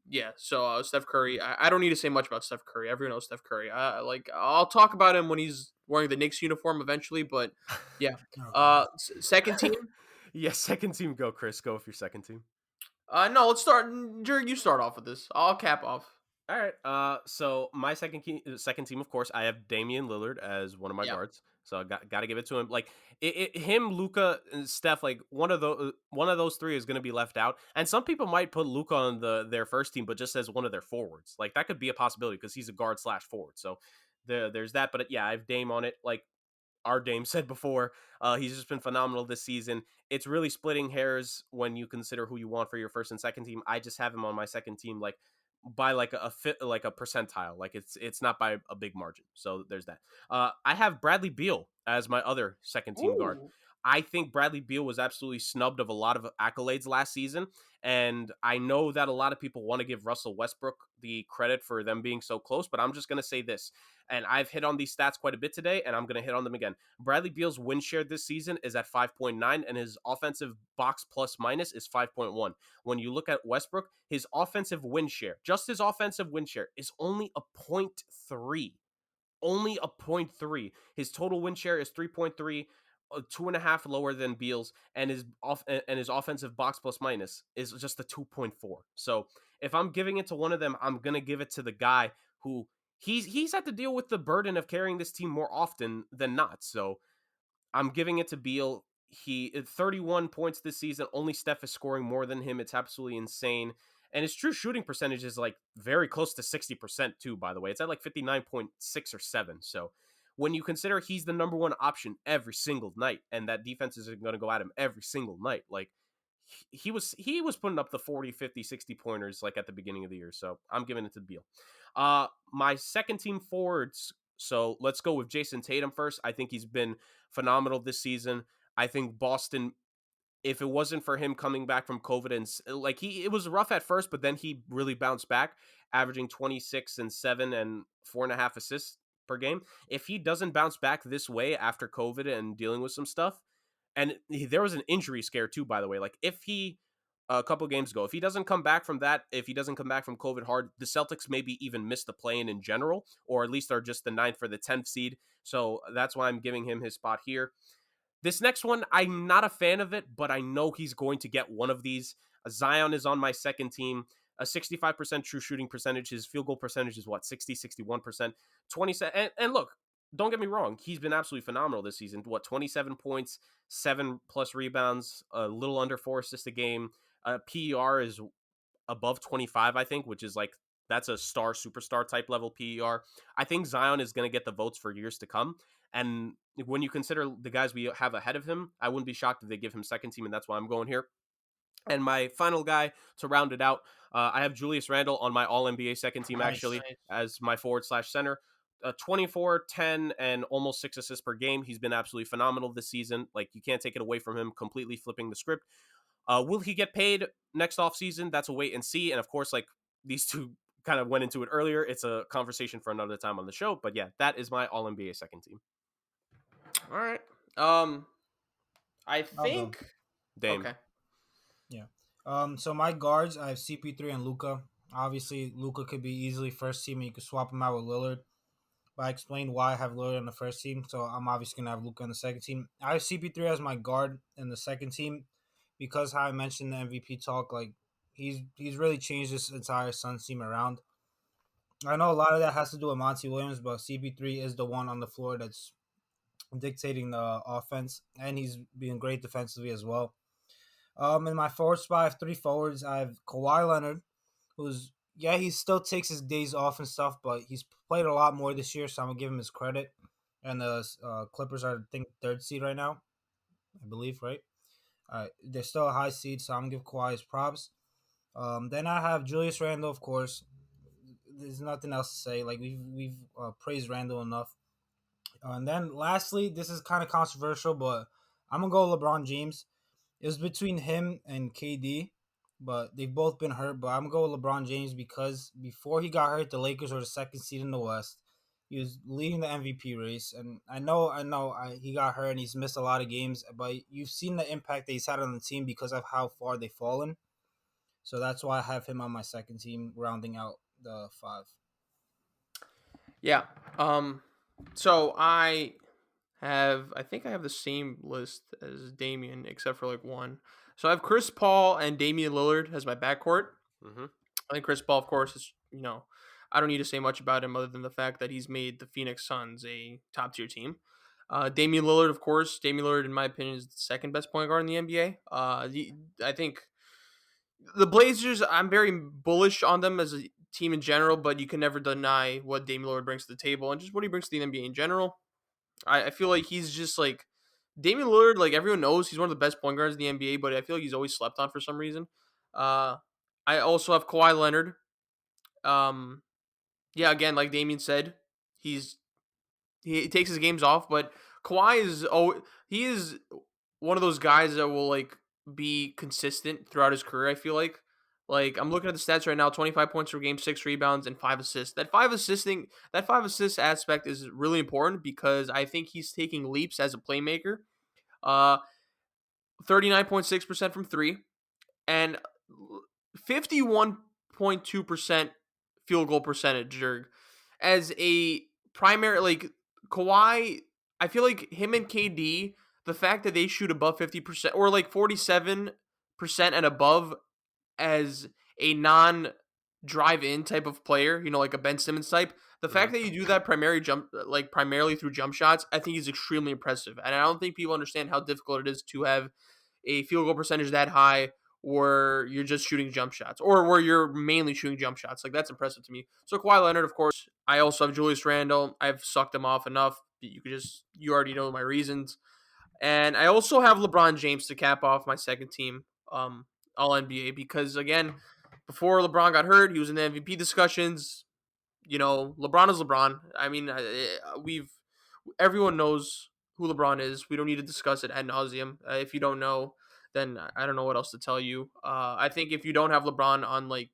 yeah. So Steph Curry, I don't need to say much about Steph Curry. Everyone knows Steph Curry. I'll talk about him when he's wearing the Knicks uniform eventually, but yeah. Second team? Yeah, second team. Go, Chris. Go with your second team. No, let's start. Jurg, you start off with this. I'll cap off. All right. So my second team, of course, I have Damian Lillard as one of my guards. So I got to give it to him. Like him, Luka, and Steph. Like one of those 3 is going to be left out. And some people might put Luka on their first team, but just as one of their forwards. Like that could be a possibility because he's a guard/forward. So there's that. But yeah, I have Dame on it. Like our Dame said before, he's just been phenomenal this season. It's really splitting hairs when you consider who you want for your first and second team. I just have him on my second team. Like by like a percentile, like it's not by a big margin. So there's that. I have Bradley Beal as my other second team guard. I think Bradley Beal was absolutely snubbed of a lot of accolades last season, and I know that a lot of people want to give Russell Westbrook the credit for them being so close, but I'm just going to say this, and I've hit on these stats quite a bit today, and I'm going to hit on them again. Bradley Beal's win share this season is at 5.9, and his offensive box plus minus is 5.1. When you look at Westbrook, his offensive win share, just his offensive win share, is only a 0.3. Only a 0.3. His total win share is 3.3. 2.5 lower than Beal's, and his offensive box plus minus is just a 2.4. So if I'm giving it to one of them, I'm gonna give it to the guy who he's had to deal with the burden of carrying this team more often than not. So I'm giving it to Beal. He 31 points this season. Only Steph is scoring more than him. It's absolutely insane. And his true shooting percentage is like very close to 60% too, by the way. It's at like 59.6 or 7. So when you consider he's the number 1 option every single night, and that defense is going to go at him every single night, like he was putting up the 40, 50, 60 pointers like at the beginning of the year. So I'm giving it to Beal. My second team forwards. So let's go with Jason Tatum first. I think he's been phenomenal this season. I think Boston, if it wasn't for him coming back from COVID, and like it was rough at first, but then he really bounced back, averaging 26 and 7 and 4.5 assists per game. If he doesn't bounce back this way after COVID and dealing with some stuff, And there was an injury scare too, by the way. Like if he a couple games ago, if he doesn't come back from that, if he doesn't come back from COVID hard, the Celtics maybe even miss the play-in in general, or at least are just the 9th for the 10th seed. So that's why I'm giving him his spot here. This next one, I'm not a fan of it, but I know he's going to get one of these. Zion is on my second team. A 65% true shooting percentage. His field goal percentage is what, 60, 61%. 27. And look, don't get me wrong. He's been absolutely phenomenal this season. What, 27 points, 7 plus rebounds, a little under 4 assists a game. PER is above 25, I think, which is like, that's a superstar type level PER. I think Zion is going to get the votes for years to come. And when you consider the guys we have ahead of him, I wouldn't be shocked if they give him second team, and that's why I'm going here. And my final guy to round it out, I have Julius Randle on my All-NBA second team, actually, as my forward/center. 24, 10, and almost 6 assists per game. He's been absolutely phenomenal this season. Like, you can't take it away from him, completely flipping the script. Will he get paid next offseason? That's a wait and see. And, of course, like, these two kind of went into it earlier. It's a conversation for another time on the show. But, yeah, that is my All-NBA second team. All right. I think... Dame. Okay. Yeah. So my guards, I have CP3 and Luka. Obviously, Luka could be easily first team, and you could swap him out with Lillard. But I explained why I have Lillard on the first team, so I'm obviously gonna have Luka on the second team. I have CP3 as my guard in the second team because how I mentioned the MVP talk, like he's really changed this entire Suns team around. I know a lot of that has to do with Monty Williams, but CP3 is the one on the floor that's dictating the offense, and he's being great defensively as well. In my forward spot, I have 3 forwards. I have Kawhi Leonard, who's he still takes his days off and stuff, but he's played a lot more this year, so I'm gonna give him his credit. And the Clippers are, I think, 3rd seed right now, I believe, right? They're still a high seed, so I'm gonna give Kawhi his props. Then I have Julius Randle, of course. There's nothing else to say. Like we've praised Randle enough. And then lastly, this is kind of controversial, but I'm gonna go LeBron James. It was between him and KD, but they've both been hurt. But I'm going to go with LeBron James because before he got hurt, the Lakers were the 2nd seed in the West. He was leading the MVP race. And I know he got hurt and he's missed a lot of games, but you've seen the impact that he's had on the team because of how far they've fallen. So that's why I have him on my second team, rounding out the 5. Yeah. So I think I have the same list as Damian, except for like one. So I have Chris Paul and Damian Lillard as my backcourt. Mm-hmm. I think Chris Paul, of course, is, I don't need to say much about him other than the fact that he's made the Phoenix Suns a top tier team. Damian Lillard, of course. Damian Lillard, in my opinion, is the 2nd best point guard in the NBA. I think the Blazers, I'm very bullish on them as a team in general, but you can never deny what Damian Lillard brings to the table and just what he brings to the NBA in general. I feel like he's just like Damian Lillard. Like everyone knows, he's one of the best point guards in the NBA, but I feel like he's always slept on for some reason. I also have Kawhi Leonard. Yeah, again, like Damian said, he takes his games off, but Kawhi he is one of those guys that will like be consistent throughout his career. I feel like. Like I'm looking at the stats right now: 25 points per game, 6 rebounds, and 5 assists. That 5 assist aspect is really important because I think he's taking leaps as a playmaker. 39.6% from 3 and 51.2% field goal percentage, Jurg. As a primary, like Kawhi, I feel like him and KD, the fact that they shoot above 50% or like 47% and above as a non-drive-in type of player, like a Ben Simmons type, the fact that you do that primarily through jump shots, I think is extremely impressive. And I don't think people understand how difficult it is to have a field goal percentage that high where you're just shooting jump shots or where you're mainly shooting jump shots. Like, that's impressive to me. So Kawhi Leonard, of course. I also have Julius Randle. I've sucked him off enough. You already know my reasons. And I also have LeBron James to cap off my second team, All NBA, because again, before LeBron got hurt, he was in the MVP discussions. LeBron is LeBron. I mean, everyone knows who LeBron is. We don't need to discuss it ad nauseum. If you don't know, then I don't know what else to tell you. I think if you don't have LeBron on like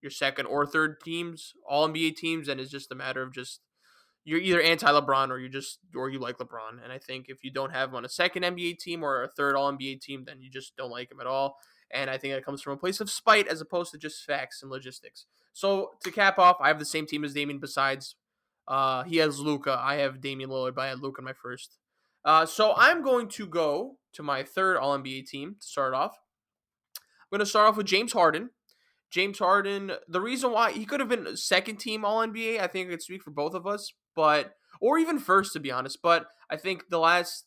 your second or third teams, All NBA teams, then it's just a matter of just you're either anti-LeBron or you like LeBron. And I think if you don't have him on a second NBA team or a third All NBA team, then you just don't like him at all. And I think that comes from a place of spite as opposed to just facts and logistics. So to cap off, I have the same team as Damian. Besides, he has Luka. I have Damian Lillard, but I had Luka in my first. So I'm going to go to my third All NBA team to start off. I'm going to start off with James Harden. James Harden, the reason why he could have been second team All NBA, I think I could speak for both of us, but or even first to be honest. But I think the last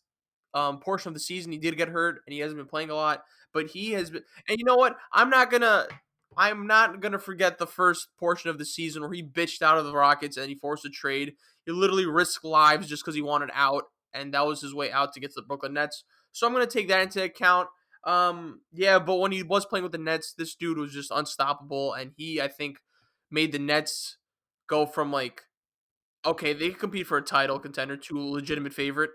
portion of the season he did get hurt and he hasn't been playing a lot. But he has been, and you know what? I'm not gonna forget the first portion of the season where he bitched out of the Rockets and he forced a trade. He literally risked lives just because he wanted out, and that was his way out to get to the Brooklyn Nets. So I'm gonna take that into account. Yeah, but when he was playing with the Nets, this dude was just unstoppable, and he, I think, made the Nets go from like, okay, they can compete for a title contender to a legitimate favorite.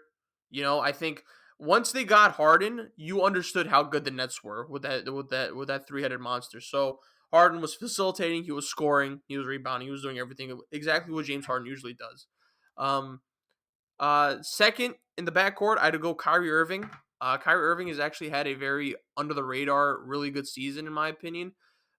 I think once they got Harden, you understood how good the Nets were with that three-headed monster. So Harden was facilitating, he was scoring, he was rebounding, he was doing everything exactly what James Harden usually does. Um, Second in the backcourt, I had to go Kyrie Irving. Kyrie Irving has actually had a very under the radar, really good season in my opinion.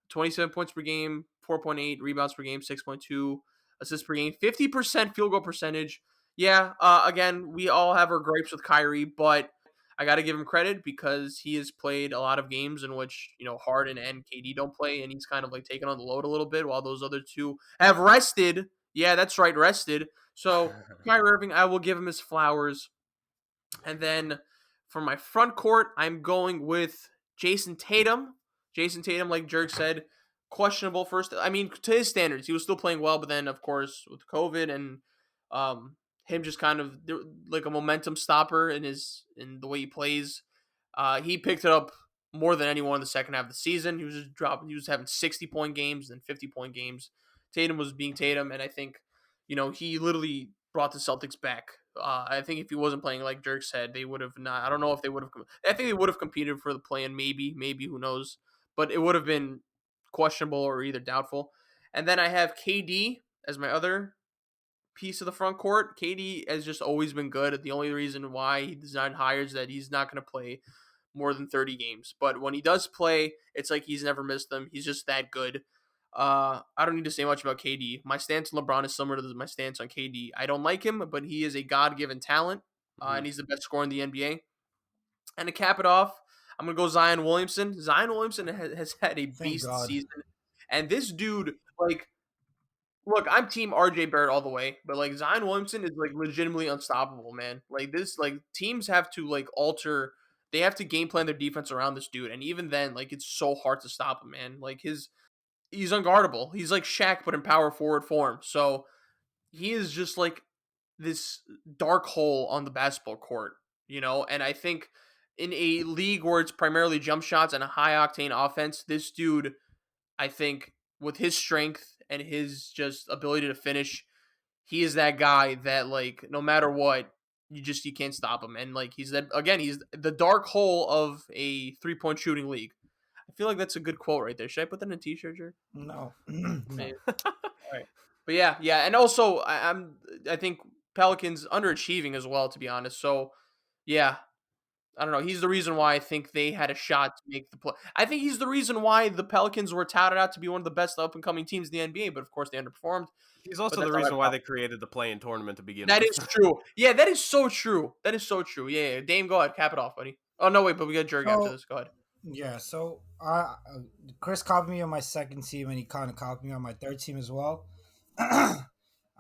27 points per game, 4.8 rebounds per game, 6.2 assists per game, 50% field goal percentage. Yeah, again, we all have our gripes with Kyrie, but I got to give him credit because he has played a lot of games in which, Harden and KD don't play, and he's kind of like taking on the load a little bit while those other two have rested. Yeah, that's right, rested. So Kyrie Irving, I will give him his flowers. And then for my front court, I'm going with Jason Tatum. Jason Tatum, like Jurg said, questionable first. I mean, to his standards, he was still playing well, but then, of course, with COVID and him just kind of like a momentum stopper in the way he plays, he picked it up more than anyone in the second half of the season. He was just dropping. He was having 60-point games and 50-point games. Tatum was being Tatum, and I think he literally brought the Celtics back. I think if he wasn't playing like Dirk said, they would have not. I don't know if they would have. I think they would have competed for the play-in, maybe, who knows? But it would have been questionable or either doubtful. And then I have KD as my other piece of the front court. KD has just always been good. The only reason why he designed higher is that he's not going to play more than 30 games. But when he does play, it's like he's never missed them. He's just that good. I don't need to say much about KD. My stance on LeBron is similar to my stance on KD. I don't like him, but he is a God-given talent, and he's the best scorer in the NBA. And to cap it off, I'm going to go Zion Williamson. Zion Williamson has had a beast season. And this dude, like, look, I'm team RJ Barrett all the way, but like Zion Williamson is like legitimately unstoppable, man. Like teams have to they have to game plan their defense around this dude, and even then, like it's so hard to stop him, man. Like he's unguardable. He's like Shaq, but in power forward form. So he is just like this dark hole on the basketball court, And I think in a league where it's primarily jump shots and a high octane offense, this dude, I think, with his strength and his just ability to finish, he is that guy that like no matter what, you can't stop him. And like he's the dark hole of a 3-point shooting league. I feel like that's a good quote right there. Should I put that in a t-shirt, Jer? No. No. All right. But yeah, and also I think Pelicans underachieving as well, to be honest. So yeah, I don't know. He's the reason why I think they had a shot to make the play. I think he's the reason why the Pelicans were touted out to be one of the best up and coming teams in the NBA, but of course they underperformed. He's also the reason why they created the play-in tournament to begin with. That is true. Yeah, that is so true. Yeah. Dame, go ahead, cap it off, buddy. Oh no, wait, but we got Jurg after this. Go ahead. Yeah, so Chris copied me on my second team, and he kind of copied me on my third team as well.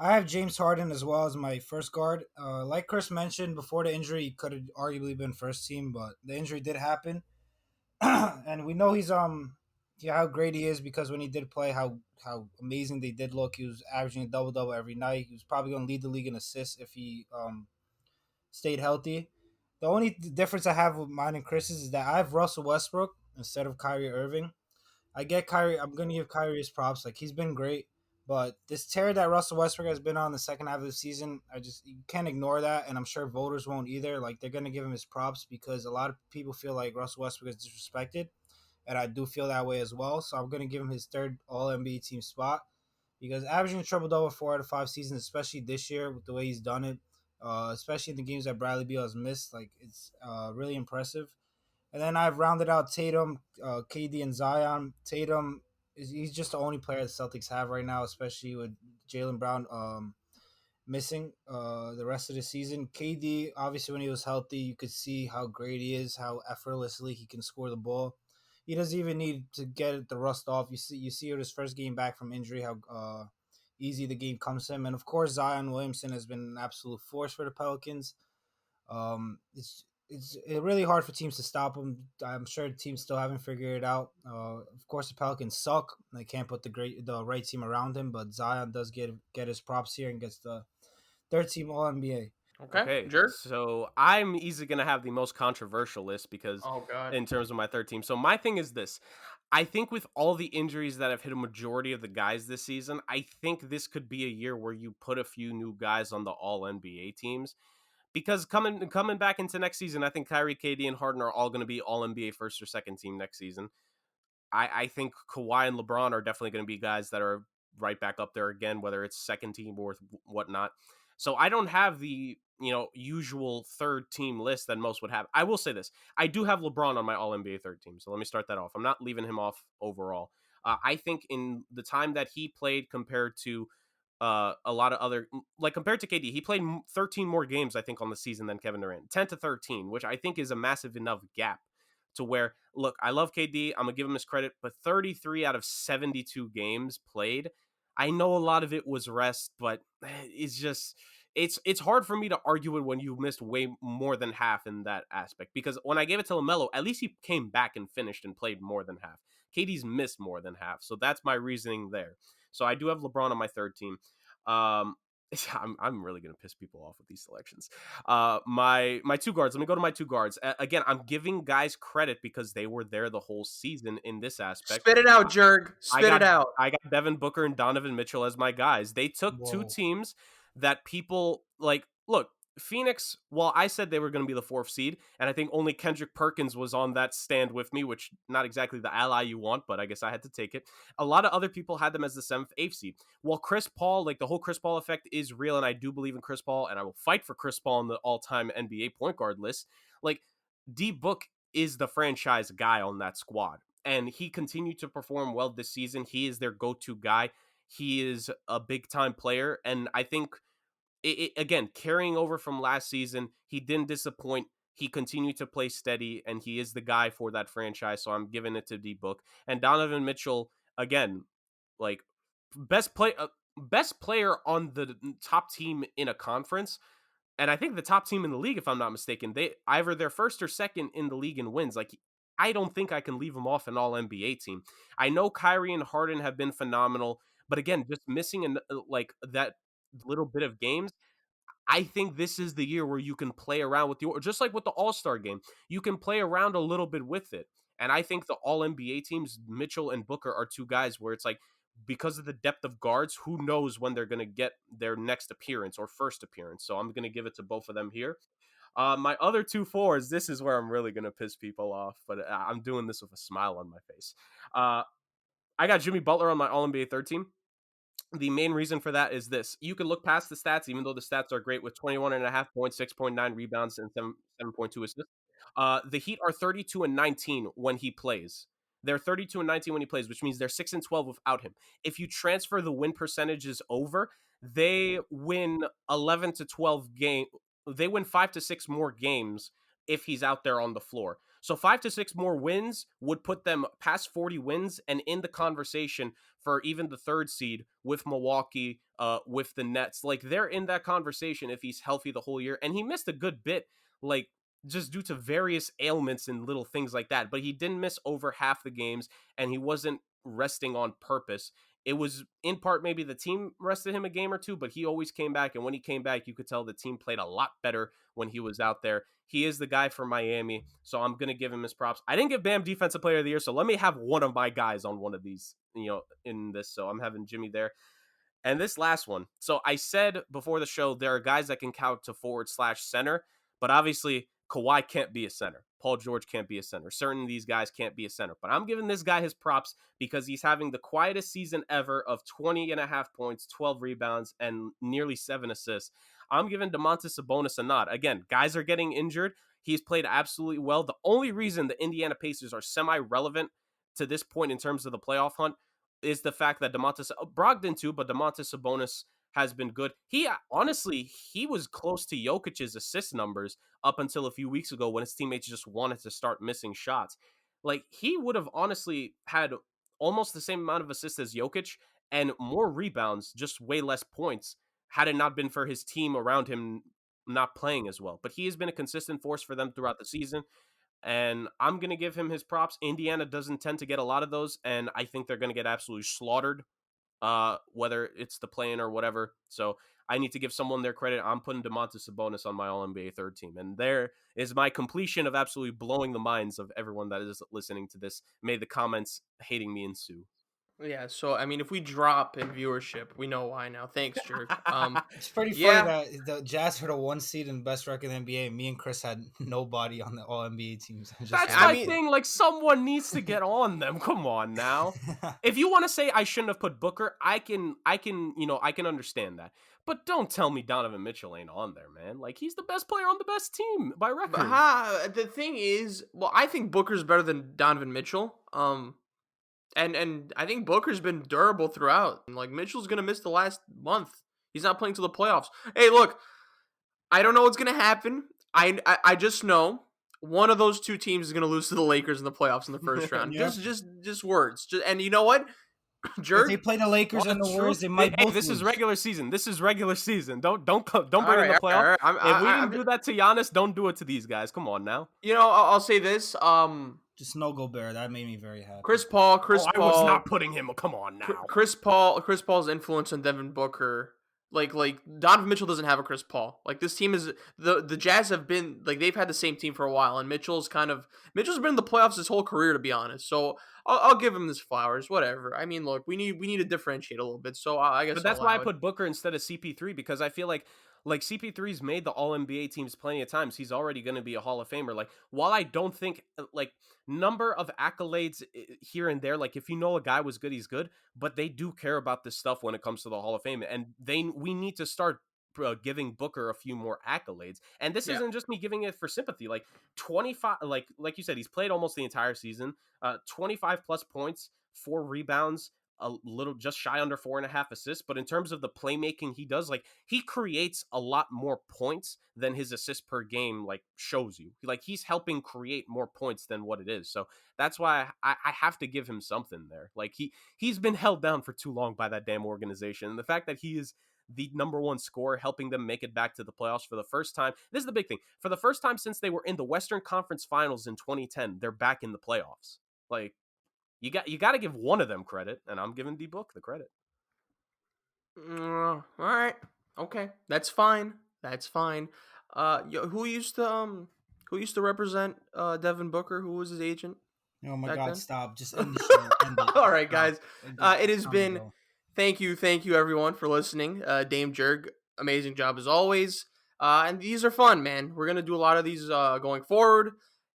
I have James Harden as well as my first guard. Like Chris mentioned, before the injury, he could have arguably been first team, but the injury did happen. And we know he's how great he is because when he did play, how amazing they did look. He was averaging a double-double every night. He was probably going to lead the league in assists if he stayed healthy. The only difference I have with mine and Chris's is that I have Russell Westbrook instead of Kyrie Irving. I get Kyrie. I'm going to give Kyrie his props. Like, he's been great. But this tear that Russell Westbrook has been on the second half of the season, you can't ignore that, and I'm sure voters won't either. Like, they're going to give him his props because a lot of people feel like Russell Westbrook is disrespected, and I do feel that way as well. So I'm going to give him his third All-NBA team spot. because averaging a triple double 4 out of 5 seasons, especially this year with the way he's done it, especially in the games that Bradley Beal has missed, like it's really impressive. And then I've rounded out Tatum, KD, and Zion. Tatum he's just the only player the Celtics have right now, especially with Jaylen Brown missing the rest of the season. KD, obviously, when he was healthy, you could see how great he is, how effortlessly he can score the ball. He doesn't even need to get the rust off. You see with his first game back from injury how easy the game comes to him, and of course Zion Williamson has been an absolute force for the Pelicans. It's really hard for teams to stop him. I'm sure teams still haven't figured it out. Of course, the Pelicans suck. They can't put the right team around him, but Zion does get his props here and gets the third team All NBA. Okay, Okay, Jurg. so I'm easily going to have the most controversial list because Oh God. in terms of my third team. So my thing is this. I think with all the injuries that have hit a majority of the guys this season, I think this could be a year where you put a few new guys on the All NBA teams. Because coming back into next season, I think Kyrie, KD, and Harden are all going to be All NBA first or second team next season. I think Kawhi and LeBron are definitely going to be guys that are right back up there again, whether it's second team or whatnot. So I don't have the usual third team list that most would have. I will say this: I do have LeBron on my All NBA third team. So let me start that off. I'm not leaving him off overall. I think in the time that he played compared to a lot of other, like compared to KD, he played 13 more games I think on the season than Kevin Durant, 10 to 13, which I think is a massive enough gap to where, look, I love KD. I'm going to give him his credit, but 33 out of 72 games played. I know a lot of it was rest, but it's just, it's hard for me to argue it when you missed way more than half in that aspect. Because when I gave it to LaMelo, at least he came back and finished and played more than half. KD's missed more than half. So that's my reasoning there. So I do have LeBron on my third team. Um, I'm really gonna piss people off with these selections. My two guards. Let me go to my two guards. Again, I'm giving guys credit because they were there the whole season in this aspect. Spit it out, Jurg. Spit it out. I got Devin Booker and Donovan Mitchell as my guys. They took two Whoa. teams that people like. Look, Phoenix. Well, I said they were going to be the fourth seed, and I think only Kendrick Perkins was on that stand with me, which not exactly the ally you want, but I guess I had to take it. A lot of other people had them as the seventh, eighth seed. Well, Chris Paul, like the whole Chris Paul effect is real, and I do believe in Chris Paul, and I will fight for Chris Paul on the all-time NBA point guard list. Like, D Book is the franchise guy on that squad, and he continued to perform well this season. He is their go-to guy. He is a big-time player, and I think again, carrying over from last season, he didn't disappoint. He continued to play steady, and he is the guy for that franchise. So I'm giving it to D Book and Donovan Mitchell again, like best player on the top team in a conference, and I think the top team in the league, if I'm not mistaken. They either they're first or second in the league in wins. Like, I don't think I can leave him off an All NBA team. I know Kyrie and Harden have been phenomenal, but again, just missing like that little bit of games. I think this is the year where you can play around with just like with the All-Star game, you can play around a little bit with it. And I think the All NBA teams, Mitchell and Booker, are two guys where it's like, because of the depth of guards, who knows when they're going to get their next appearance or first appearance. So I'm going to give it to both of them here. My other two fours, this is where I'm really going to piss people off, but I'm doing this with a smile on my face. I got Jimmy Butler on my All NBA third team. The main reason for that is this. You can look past the stats, even though the stats are great with 21.5 points, 6.9 rebounds, and 7.2 assists. The Heat are 32 and 19 when he plays. They're 32 and 19 when he plays, which means they're 6 and 12 without him. If you transfer the win percentages over, they win 11 to 12 game. They win 5 to 6 more games if he's out there on the floor. So 5 to 6 more wins would put them past 40 wins and in the conversation for even the third seed with Milwaukee, with the Nets. Like, they're in that conversation if he's healthy the whole year. And he missed a good bit, like, just due to various ailments and little things like that. But he didn't miss over half the games, and he wasn't resting on purpose. It was in part maybe the team rested him a game or two, but he always came back. And when he came back, you could tell the team played a lot better when he was out there. He is the guy for Miami, so I'm going to give him his props. I didn't give Bam Defensive Player of the Year, so let me have one of my guys on one of these, in this. So I'm having Jimmy there. And this last one. So I said before the show, there are guys that can count to forward/center, but obviously Kawhi can't be a center. Paul George can't be a center. Certain of these guys can't be a center. But I'm giving this guy his props because he's having the quietest season ever of 20.5 points, 12 rebounds, and nearly 7 assists. I'm giving Domantas Sabonis a nod. Again, guys are getting injured. He's played absolutely well. The only reason the Indiana Pacers are semi-relevant to this point in terms of the playoff hunt is the fact that Brogdon too, but Domantas Sabonis has been good. He was close to Jokic's assist numbers up until a few weeks ago when his teammates just wanted to start missing shots. Like, he would have honestly had almost the same amount of assists as Jokic and more rebounds, just way less points, had it not been for his team around him not playing as well. But he has been a consistent force for them throughout the season, and I'm going to give him his props. Indiana doesn't tend to get a lot of those, and I think they're going to get absolutely slaughtered, whether it's the play-in or whatever. So I need to give someone their credit. I'm putting Domantas Sabonis on my All-NBA third team, and there is my completion of absolutely blowing the minds of everyone that is listening to this. May the comments hating me ensue. Yeah, so I mean, if we drop in viewership, we know why now. Thanks, Jurg. It's pretty funny that the Jazz were the 1 seed and best record in the NBA. And me and Chris had nobody on the All NBA teams. That's my thing. Like, someone needs to get on them. Come on now. If you want to say I shouldn't have put Booker, I can understand that. But don't tell me Donovan Mitchell ain't on there, man. Like, he's the best player on the best team by record. The thing is, well, I think Booker's better than Donovan Mitchell. And I think Booker's been durable throughout. Like, Mitchell's going to miss the last month. He's not playing till the playoffs. Hey, look, I don't know what's going to happen. I just know one of those two teams is going to lose to the Lakers in the playoffs in the first round. Yeah. Just words. And you know what? If they play the Lakers and the Warriors, they might both this lose. is regular season. This is regular season. Don't bring in the playoffs. If we can do that to Giannis, don't do it to these guys. Come on now. You know, I'll say this. Just no Gobert. That made me very happy. Chris Paul. I was not putting him. Come on now. Chris Paul's influence on Devin Booker. Like Donovan Mitchell doesn't have a Chris Paul. Like, this team is the Jazz have been, like, they've had the same team for a while, and Mitchell's been in the playoffs his whole career, to be honest. So I'll give him his flowers. Whatever. I mean, look, we need to differentiate a little bit. So I guess. But that's why I put Booker instead of CP3, because I feel like CP3's made the All NBA teams plenty of times. He's already going to be a Hall of Famer. Like, while I don't think number of accolades here and there, like, if you know a guy was good, he's good, but they do care about this stuff when it comes to the Hall of Fame, and we need to start giving Booker a few more accolades. And this isn't just me giving it for sympathy. Like, 25, like you said, he's played almost the entire season, 25 plus points, 4 rebounds, a little just shy under 4.5 assists. But in terms of the playmaking he does, like, he creates a lot more points than his assists per game like shows you. Like, he's helping create more points than what it is. So that's why I have to give him something there. Like, he's been held down for too long by that damn organization. And the fact that he is the number 1 scorer, helping them make it back to the playoffs for the first time. This is the big thing. For the first time since they were in the Western Conference Finals in 2010, they're back in the playoffs. Like, you got to give one of them credit, and I'm giving D-Book the credit. All right. Okay. That's fine. Who used to represent Devin Booker? Who was his agent? Oh my God! Then? Stop! Just end the show. End it. All right, guys. It has been. Thank you everyone for listening. Dame Jurg, amazing job as always. And these are fun, man. We're gonna do a lot of these going forward.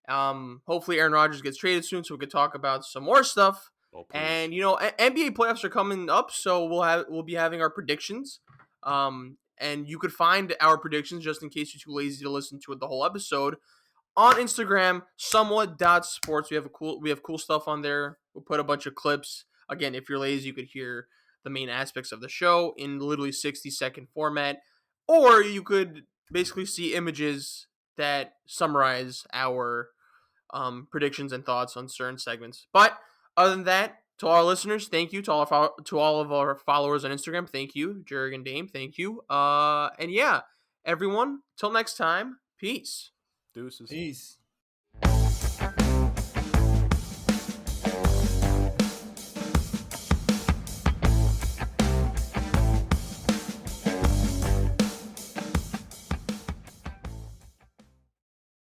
Hopefully Aaron Rodgers gets traded soon so we can talk about some more stuff. And NBA playoffs are coming up, so we'll be having our predictions. And you could find our predictions, just in case you're too lazy to listen to the whole episode, on Instagram, SomeWhatSports. We have cool stuff on there. We'll put a bunch of clips. Again, if you're lazy, you could hear the main aspects of the show in literally 60-second format, or you could basically see images that summarize our predictions and thoughts on certain segments. But other than that, to all our listeners, thank you. To all of our followers on Instagram, thank you. Jurg and Dame, thank you. And yeah, everyone, till next time, peace. Deuces. Peace.